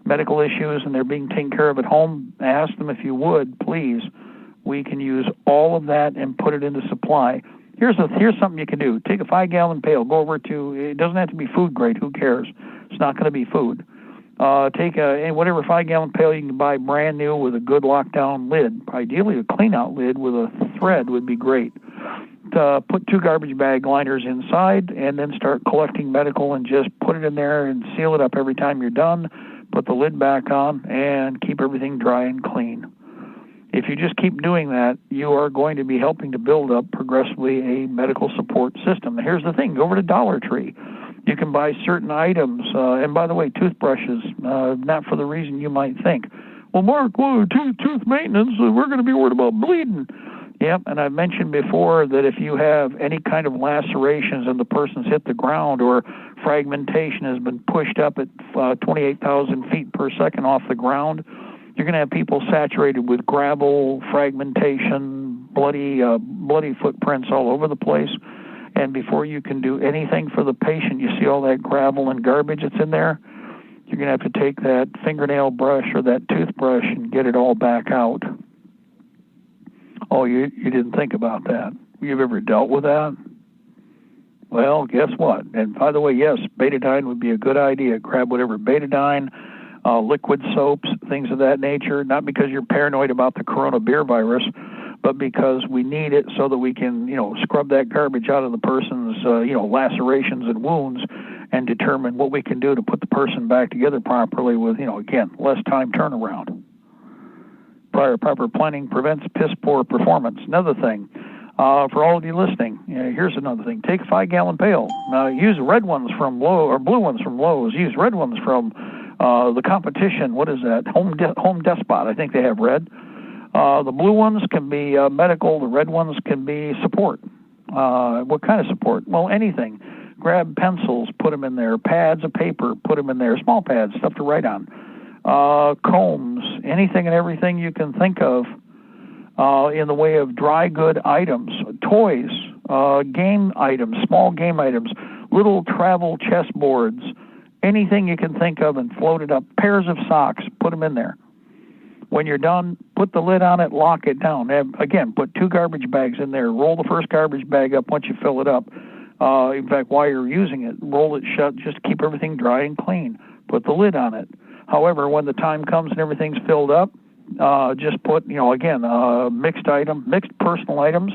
medical issues and they're being taken care of at home, ask them if you would, please. We can use all of that and put it into supply. Here's something you can do. Take a 5-gallon pail. Go over to, it doesn't have to be food grade. Who cares? It's not going to be food. Take whatever 5-gallon pail you can buy brand new with a good lockdown lid. Ideally, a clean-out lid with a thread would be great. Put 2 garbage bag liners inside, and then start collecting medical and just put it in there and seal it up every time you're done. Put the lid back on and keep everything dry and clean. If you just keep doing that, you are going to be helping to build up progressively a medical support system. Here's the thing. Go over to Dollar Tree. You can buy certain items. And by the way, toothbrushes, not for the reason you might think. Well, Mark, tooth maintenance, we're going to be worried about bleeding. Yep, and I've mentioned before that if you have any kind of lacerations and the person's hit the ground or fragmentation has been pushed up at 28,000 feet per second off the ground, you're going to have people saturated with gravel, fragmentation, bloody footprints all over the place. And before you can do anything for the patient, you see all that gravel and garbage that's in there, you're going to have to take that fingernail brush or that toothbrush and get it all back out. Oh, you didn't think about that. You've ever dealt with that? Well, guess what? And by the way, yes, betadine would be a good idea. Grab whatever betadine, liquid soaps, things of that nature, not because you're paranoid about the corona beer virus, but because we need it so that we can, scrub that garbage out of the person's, lacerations and wounds and determine what we can do to put the person back together properly with, again, less time turnaround. Prior proper planning prevents piss poor performance. Another thing, for all of you listening, here's another thing. Take a 5-gallon pail. Use red ones from Lowe's or blue ones from Lowe's. Use red ones from the competition. What is that? Home Despot. I think they have red. The blue ones can be medical. The red ones can be support. What kind of support? Well, anything. Grab pencils, put them in there. Pads of paper, put them in there. Small pads, stuff to write on. Combs, anything and everything you can think of in the way of dry good items, toys, game items, small game items, little travel chessboards, anything you can think of and float it up. Pairs of socks, put them in there. When you're done, put the lid on it, lock it down. Again, put 2 garbage bags in there. Roll the first garbage bag up once you fill it up. In fact, while you're using it, roll it shut. Just keep everything dry and clean. Put the lid on it. However, when the time comes and everything's filled up, just put, mixed personal items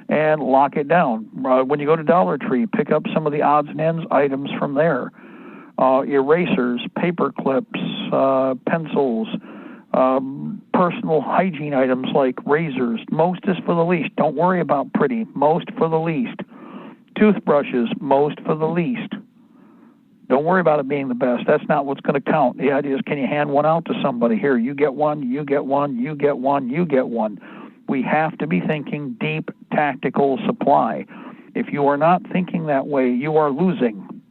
and lock it down. When you go to Dollar Tree, pick up some of the odds and ends items from there. Erasers, paper clips, pencils, personal hygiene items like razors. Most is for the least. Don't worry about pretty. Most for the least. Toothbrushes, most for the least. Don't worry about it being the best. That's not what's going to count. The idea is, can you hand one out to somebody? Here, you get one, you get one, you get one, you get one. We have to be thinking deep tactical supply. If you are not thinking that way, you are losing.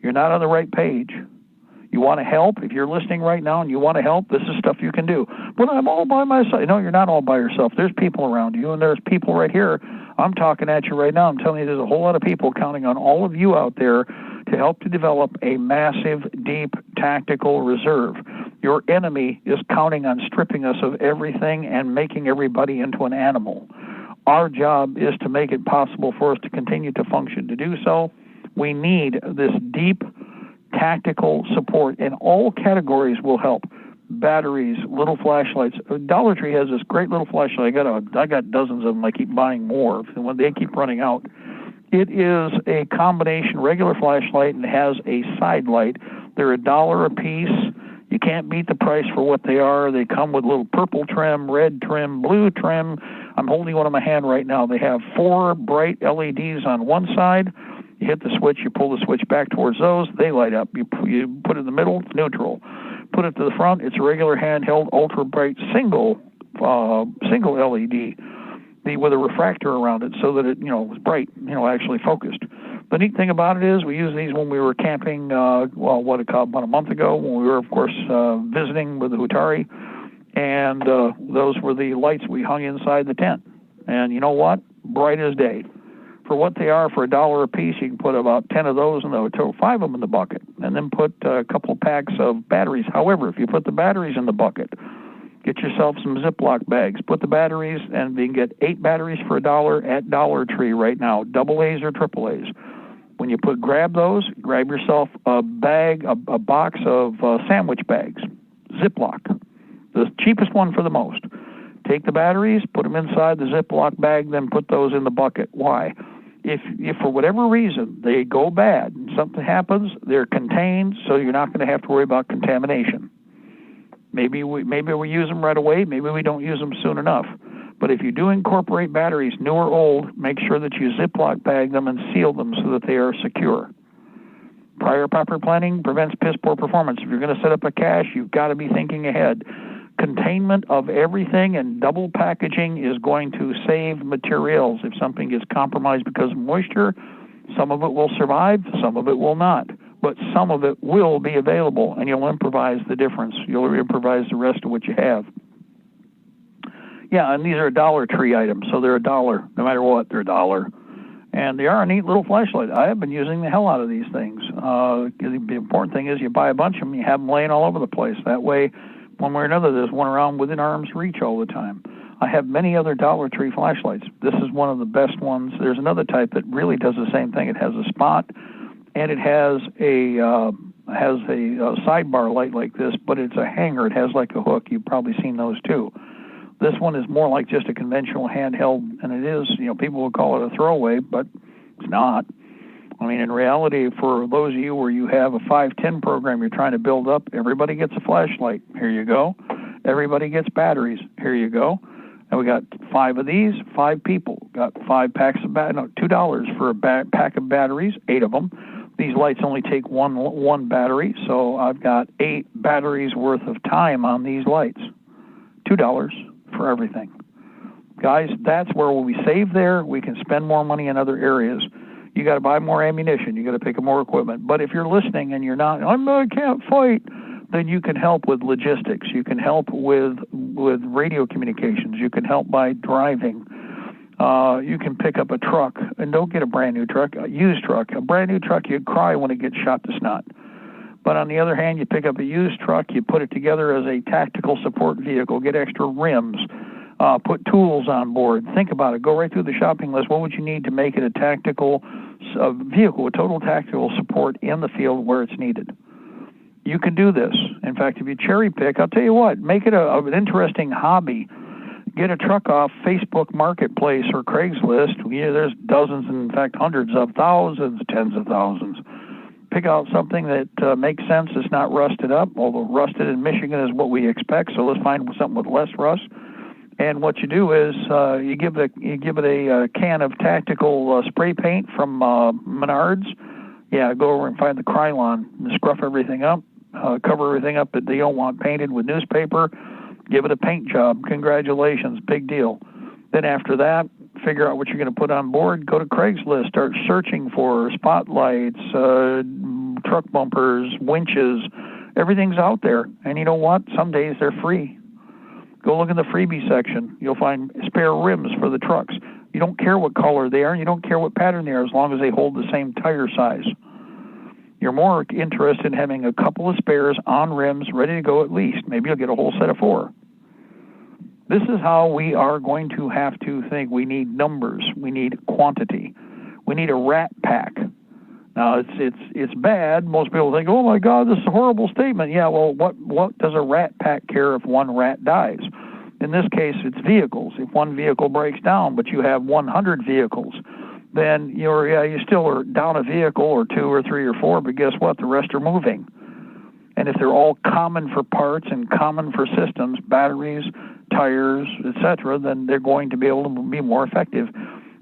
You're not on the right page. You want to help? If you're listening right now and you want to help, this is stuff you can do. But I'm all by myself. No, you're not all by yourself. There's people around you, and there's people right here. I'm talking at you right now. I'm telling you there's a whole lot of people counting on all of you out there to help to develop a massive, deep, tactical reserve. Your enemy is counting on stripping us of everything and making everybody into an animal. Our job is to make it possible for us to continue to function. To do so, we need this deep, tactical support, and all categories will help. Batteries, little flashlights. Dollar Tree has this great little flashlight. I got dozens of them. I keep buying more when they keep running out. It is a combination regular flashlight and has a side light. They're $1 a piece. You can't beat the price for what they are. They come with little purple trim, red trim, blue trim. I'm holding one in my hand right now. They have 4 bright LEDs on one side. You hit the switch, you pull the switch back towards those, they light up. You put it in the middle, it's neutral. Put it to the front, it's a regular handheld, ultra bright single LED. With a refractor around it so that it, was bright, actually focused. The neat thing about it is we used these when we were camping, about a month ago when we were, of course, visiting with the Hutari. And those were the lights we hung inside the tent. And you know what? Bright as day. For what they are, for $1 a piece, you can put about 10 of those in 5 of them in the bucket, and then put a couple packs of batteries. However, if you put the batteries in the bucket, get yourself some Ziploc bags. Put the batteries, and you can get 8 batteries for $1 at Dollar Tree right now, AA's or AAA's. When you grab those, grab yourself a box of sandwich bags, Ziploc, the cheapest one for the most. Take the batteries, put them inside the Ziploc bag, then put those in the bucket. Why? If for whatever reason they go bad and something happens, they're contained, so you're not going to have to worry about contamination. Maybe we use them right away. Maybe we don't use them soon enough. But if you do incorporate batteries, new or old, make sure that you Ziploc bag them and seal them so that they are secure. Prior proper planning prevents piss poor performance. If you're going to set up a cache, you've got to be thinking ahead. Containment of everything and double packaging is going to save materials. If something gets compromised because of moisture, some of it will survive, some of it will not. But some of it will be available, and you'll improvise the difference. You'll improvise the rest of what you have. Yeah, and these are Dollar Tree items, so they're $1. No matter what, they're $1. And they are a neat little flashlight. I have been using the hell out of these things. The important thing is you buy a bunch of them, you have them laying all over the place. That way, one way or another, there's one around within arm's reach all the time. I have many other Dollar Tree flashlights. This is one of the best ones. There's another type that really does the same thing. It has a spot, and it has a sidebar light like this, but it's a hanger. It has like a hook. You've probably seen those too. This one is more like just a conventional handheld, and it is, people will call it a throwaway, but it's not. I mean, in reality, for those of you where you have a 510 program you're trying to build up, everybody gets a flashlight. Here you go. Everybody gets batteries. Here you go. And we got 5 of these, 5 people. Got 5 packs of $2 for a pack of batteries, 8 of them. These lights only take one battery, so I've got 8 batteries worth of time on these lights. $2 for everything. Guys, that's where we save there. We can spend more money in other areas. You got to buy more ammunition. You got to pick up more equipment. But if you're listening and you're not, I can't fight, then you can help with logistics. You can help with radio communications. You can help by driving. You can pick up a truck, and don't get a brand new truck, a used truck. A brand new truck, you'd cry when it gets shot to snot. But on the other hand, you pick up a used truck, you put it together as a tactical support vehicle, get extra rims, put tools on board. Think about it. Go right through the shopping list. What would you need to make it a tactical vehicle, a total tactical support in the field where it's needed? You can do this. In fact, if you cherry pick, I'll tell you what, make it an interesting hobby. Get a truck off Facebook Marketplace or Craigslist. There's dozens, in fact, hundreds of thousands, tens of thousands. Pick out something that makes sense, that's not rusted up, although rusted in Michigan is what we expect, so let's find something with less rust. And what you do is you give it a can of tactical spray paint from Menards. Yeah, go over and find the Krylon and scruff everything up, cover everything up that they don't want painted with newspaper. Give it a paint job. Congratulations, big deal. Then after that, figure out what you're going to put on board. Go to Craigslist. Start searching for spotlights, truck bumpers, winches. Everything's out there. And you know what? Some days they're free. Go look in the freebie section. You'll find spare rims for the trucks. You don't care what color they are, and you don't care what pattern they are, as long as they hold the same tire size. You're more interested in having a couple of spares on rims ready to go at least. Maybe you'll get a whole set of 4. This is how we are going to have to think. We need numbers. We need quantity. We need a rat pack. Now, it's bad. Most people think, oh, my God, this is a horrible statement. Yeah, well, what does a rat pack care if one rat dies? In this case, it's vehicles. If one vehicle breaks down, but you have 100 vehicles, then you still are down a vehicle or 2 or 3 or 4, but guess what? The rest are moving. And if they're all common for parts and common for systems, batteries, tires, etc., then they're going to be able to be more effective.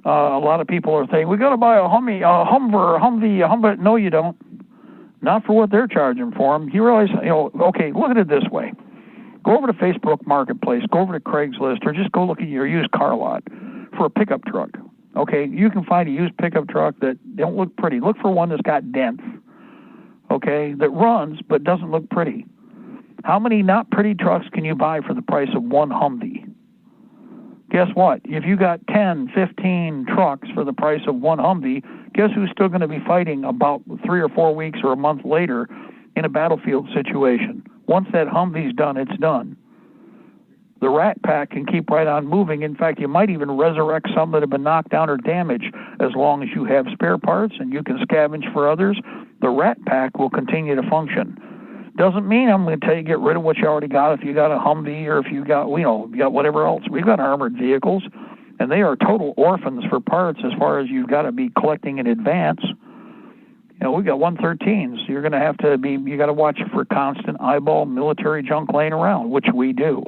A lot of people are saying, we got to buy a Humvee. No, you don't. Not for what they're charging for them. You realize, okay, look at it this way. Go over to Facebook Marketplace, go over to Craigslist, or just go look at your used car lot for a pickup truck. Okay, you can find a used pickup truck that don't look pretty. Look for one that's got dents, okay, that runs but doesn't look pretty. How many not pretty trucks can you buy for the price of one Humvee? Guess what? If you got 10, 15 trucks for the price of one Humvee, guess who's still going to be fighting about 3 or 4 weeks or a month later in a battlefield situation? Once that Humvee's done, it's done. The Rat Pack can keep right on moving. In fact, you might even resurrect some that have been knocked down or damaged. As long as you have spare parts and you can scavenge for others, the Rat Pack will continue to function. Doesn't mean I'm going to tell you get rid of what you already got if you got a Humvee or if you got, you got whatever else. We've got armored vehicles, and they are total orphans for parts as far as you've got to be collecting in advance. We've got 113s. You're going to have to you got to watch for constant eyeball military junk laying around, which we do.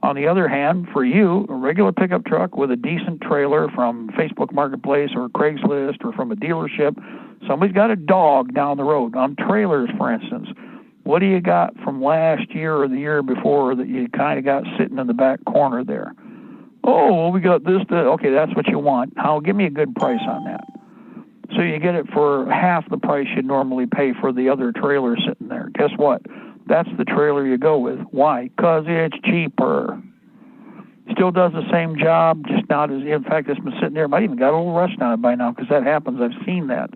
On the other hand, for you, a regular pickup truck with a decent trailer from Facebook Marketplace or Craigslist or from a dealership, somebody's got a dog down the road on trailers, for instance. What do you got from last year or the year before that you kind of got sitting in the back corner there? Oh, well, we got this. Okay, that's what you want. Give me a good price on that. So you get it for half the price you'd normally pay for the other trailer sitting there. Guess what? That's the trailer you go with. Why? Because it's cheaper. Still does the same job, just not as, in fact, it's been sitting there. It might even got a little rust on it by now, because that happens. I've seen that.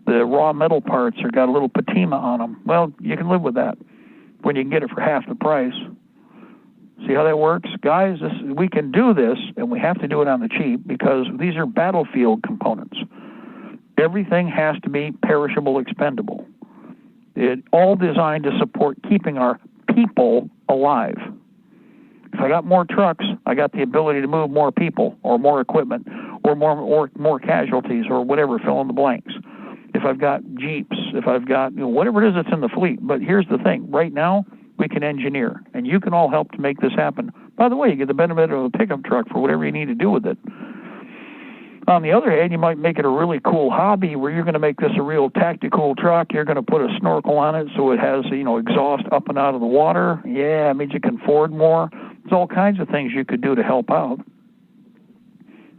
The raw metal parts are got a little patina on them. Well, you can live with that when you can get it for half the price. See how that works? Guys, we can do this, and we have to do it on the cheap, because these are battlefield components. Everything has to be perishable, expendable. It all designed to support keeping our people alive. If I got more trucks, I got the ability to move more people or more equipment or more casualties or whatever, fill in the blanks. If I've got Jeeps, if I've got whatever it is that's in the fleet. But here's the thing. Right now, we can engineer, and you can all help to make this happen. By the way, you get the benefit of a pickup truck for whatever you need to do with it. On the other hand, you might make it a really cool hobby where you're going to make this a real tactical truck. You're going to put a snorkel on it so it has, exhaust up and out of the water. Yeah, it means you can afford more. There's all kinds of things you could do to help out.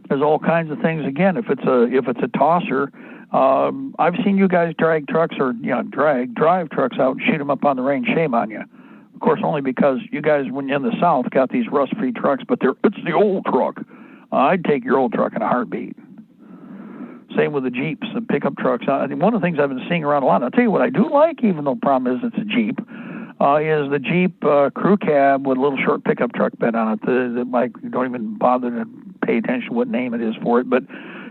There's all kinds of things. Again, if it's a tosser, I've seen you guys drive trucks out and shoot them up on the range. Shame on you. Of course, only because you guys, when you're in the South, got these rust-free trucks, but it's the old truck. I'd take your old truck in a heartbeat. Same with the Jeeps, the pickup trucks. One of the things I've been seeing around a lot, I'll tell you what I do like, even though the problem is it's a Jeep, is the Jeep crew cab with a little short pickup truck bed on it. You don't even bother to pay attention to what name it is for it, but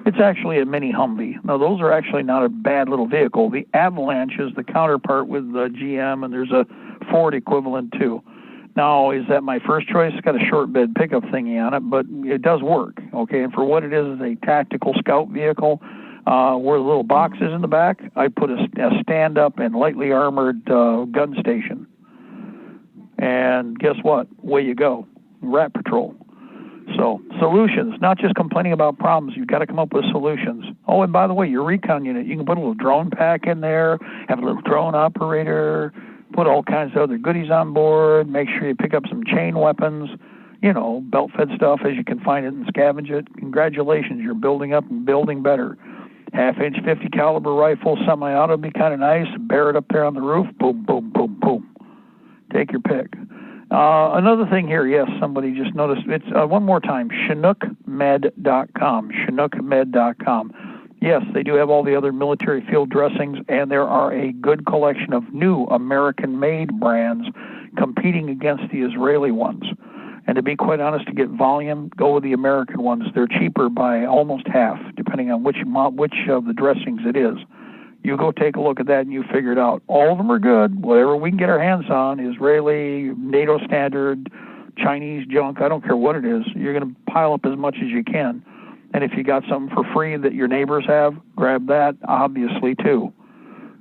it's actually a mini Humvee. Now, those are actually not a bad little vehicle. The Avalanche is the counterpart with the GM, and there's a Ford equivalent too. Now, is that my first choice? It's got a short bed pickup thingy on it, but it does work, okay? And for what it is a tactical scout vehicle, where the little box is in the back, I put a stand-up and lightly armored gun station. And guess what? Away you go. Rat Patrol. So, solutions, not just complaining about problems. You've got to come up with solutions. Oh, and by the way, your recon unit, you can put a little drone pack in there, have a little drone operator, put all kinds of other goodies on board, make sure you pick up some chain weapons, belt-fed stuff as you can find it and scavenge it. Congratulations, you're building up and building better. Half-inch 50 caliber rifle, semi-auto would be kind of nice. Bear it up there on the roof, boom, boom, boom, boom. Take your pick. Another thing here, yes, somebody just noticed. It's one more time, ChinookMed.com, ChinookMed.com. Yes, they do have all the other military field dressings, and there are a good collection of new American-made brands competing against the Israeli ones. And to be quite honest, to get volume, go with the American ones. They're cheaper by almost half, depending on which of the dressings it is. You go take a look at that, and you figure it out. All of them are good. Whatever we can get our hands on, Israeli, NATO standard, Chinese junk, I don't care what it is. You're going to pile up as much as you can. And if you got something for free that your neighbors have, grab that, obviously, too.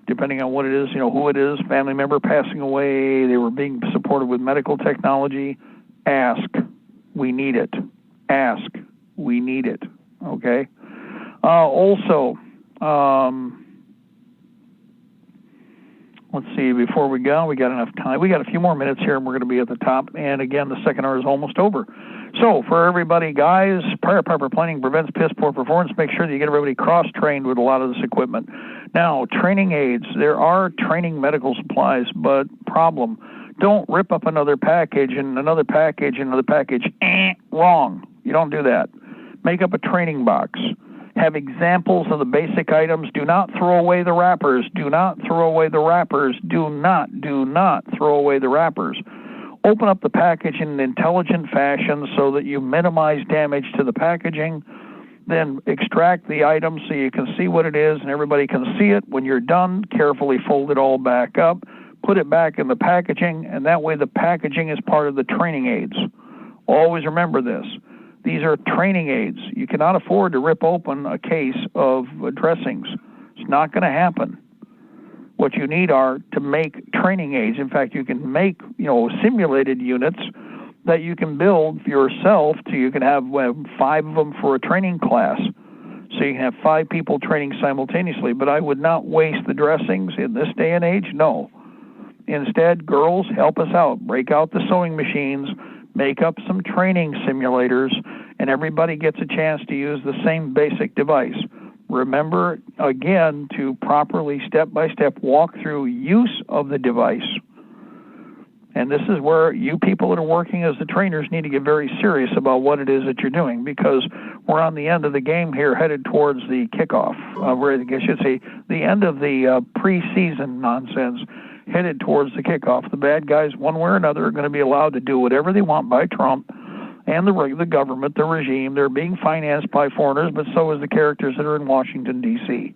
Depending on what it is, who it is, family member passing away, they were being supported with medical technology, ask. We need it. Ask. We need it. Okay? Also, let's see, before we go, we got enough time. We got a few more minutes here, and we're going to be at the top. And again, the second hour is almost over. So for everybody, guys, proper planning prevents piss poor performance. Make sure that you get everybody cross-trained with a lot of this equipment. Now, training aids. There are training medical supplies, but problem, don't rip up another package and another package and another package. Wrong. You don't do that. Make up a training box. Have examples of the basic items. Do not throw away the wrappers. Do not throw away the wrappers. Do not throw away the wrappers. Open up the package in an intelligent fashion so that you minimize damage to the packaging. Then extract the item so you can see what it is and everybody can see it. When you're done, carefully fold it all back up, put it back in the packaging, and that way the packaging is part of the training aids. Always remember this. These are training aids. You cannot afford to rip open a case of dressings. It's not going to happen. What you need are to make training aids. In fact, you can make, simulated units that you can build for yourself. So you can have 5 of them for a training class. So you can have 5 people training simultaneously. But I would not waste the dressings in this day and age. No. Instead, girls, help us out. Break out the sewing machines, make up some training simulators, and everybody gets a chance to use the same basic device. Remember, again, to properly step-by-step walk through use of the device. And this is where you people that are working as the trainers need to get very serious about what it is that you're doing, because we're on the end of the game here, headed towards the kickoff, I should say the end of the preseason nonsense, headed towards the kickoff. The bad guys, one way or another, are going to be allowed to do whatever they want by Trump and the government, the regime. They're being financed by foreigners, but so is the characters that are in Washington, D.C.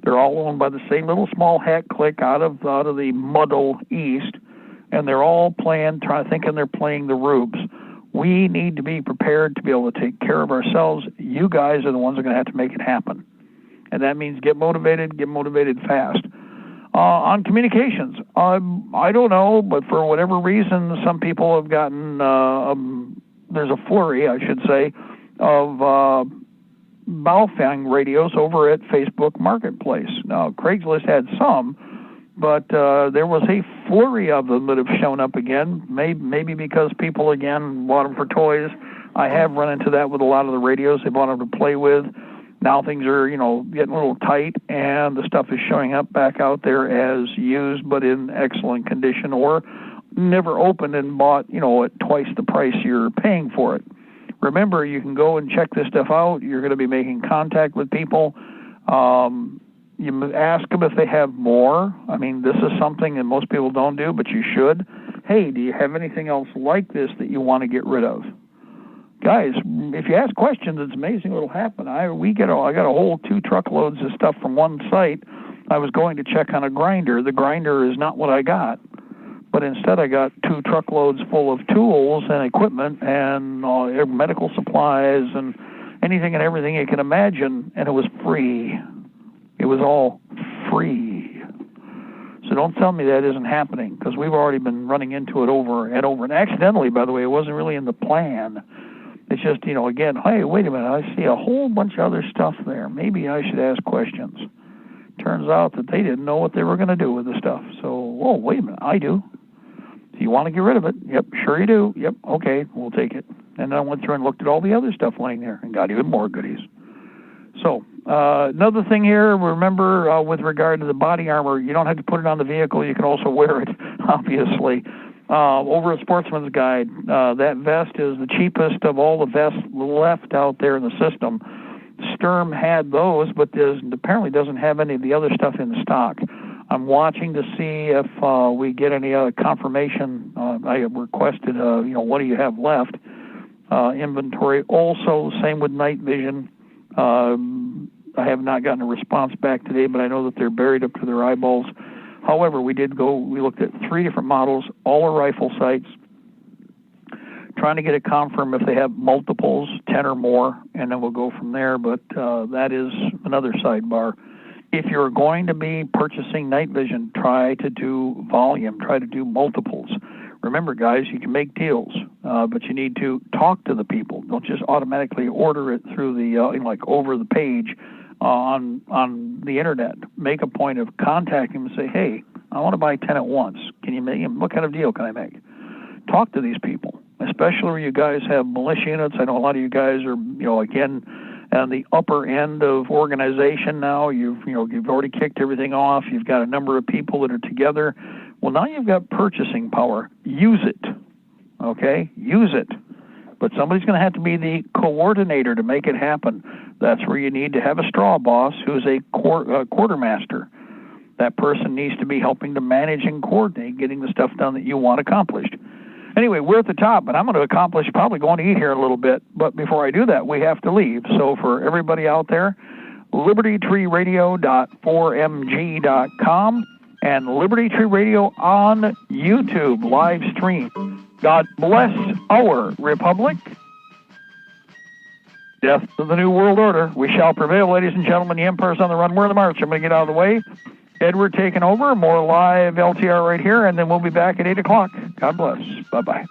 They're all owned by the same little small hat clique out of the muddle East, and they're all thinking they're playing the rubes. We need to be prepared to be able to take care of ourselves. You guys are the ones that are going to have to make it happen. And that means get motivated fast. On communications, I don't know, but for whatever reason, some people have gotten, there's a flurry, I should say, of Baofeng radios over at Facebook Marketplace. Now, Craigslist had some, but there was a flurry of them that have shown up again, maybe because people, again, bought them for toys. I have run into that with a lot of the radios. They bought them to play with. Now things are, getting a little tight, and the stuff is showing up back out there as used but in excellent condition, or never opened and bought, at twice the price you're paying for it. Remember, you can go and check this stuff out. You're going to be making contact with people. You ask them if they have more. I mean, this is something that most people don't do, but you should. Hey, do you have anything else like this that you want to get rid of? Guys, if you ask questions, it's amazing what'll happen. I got a whole 2 truckloads of stuff from one site. I was going to check on a grinder. The grinder is not what I got, but instead I got 2 truckloads full of tools and equipment and medical supplies and anything and everything you can imagine, and it was free. It was all free. So don't tell me that isn't happening, because we've already been running into it over and over. And accidentally, by the way, it wasn't really in the plan. It's just, again, hey, wait a minute, I see a whole bunch of other stuff there. Maybe I should ask questions. Turns out that they didn't know what they were going to do with the stuff. So, wait a minute, I do. Do you want to get rid of it? Yep, sure you do. Yep, okay, we'll take it. And then I went through and looked at all the other stuff laying there and got even more goodies. So, another thing here, remember, with regard to the body armor, you don't have to put it on the vehicle. You can also wear it, obviously. Over at Sportsman's Guide, that vest is the cheapest of all the vests left out there in the system. Sturm had those, but apparently doesn't have any of the other stuff in stock. I'm watching to see if we get any other confirmation. I have requested, what do you have left? Inventory. Also, same with night vision. I have not gotten a response back today, but I know that they're buried up to their eyeballs. However, we looked at 3 different models, all are rifle sights, trying to get a confirm if they have multiples, 10 or more, and then we'll go from there. But that is another sidebar. If you're going to be purchasing night vision, try to do volume, try to do multiples. Remember, guys, you can make deals, but you need to talk to the people. Don't just automatically order it through the over the page on the internet. Make a point of contacting them and say, hey, I want to buy 10 at once. Can you make? What kind of deal can I make? Talk to these people, especially where you guys have militia units. I know a lot of you guys are, again, on the upper end of organization now. You've already kicked everything off. You've got a number of people that are together. Well, now you've got purchasing power. Use it, okay? Use it. But somebody's going to have to be the coordinator to make it happen. That's where you need to have a straw boss who's a quartermaster. That person needs to be helping to manage and coordinate getting the stuff done that you want accomplished. Anyway, we're at the top, but I'm going to accomplish probably going to eat here in a little bit. But before I do that, we have to leave. So for everybody out there, libertytreeradio.4mg.com and Liberty Tree Radio on YouTube live stream. God bless our republic. Death to the New World Order. We shall prevail, ladies and gentlemen. The Empire's on the run. We're in the march. I'm going to get out of the way. Edward taking over. More live LTR right here, and then we'll be back at 8 o'clock. God bless. Bye-bye.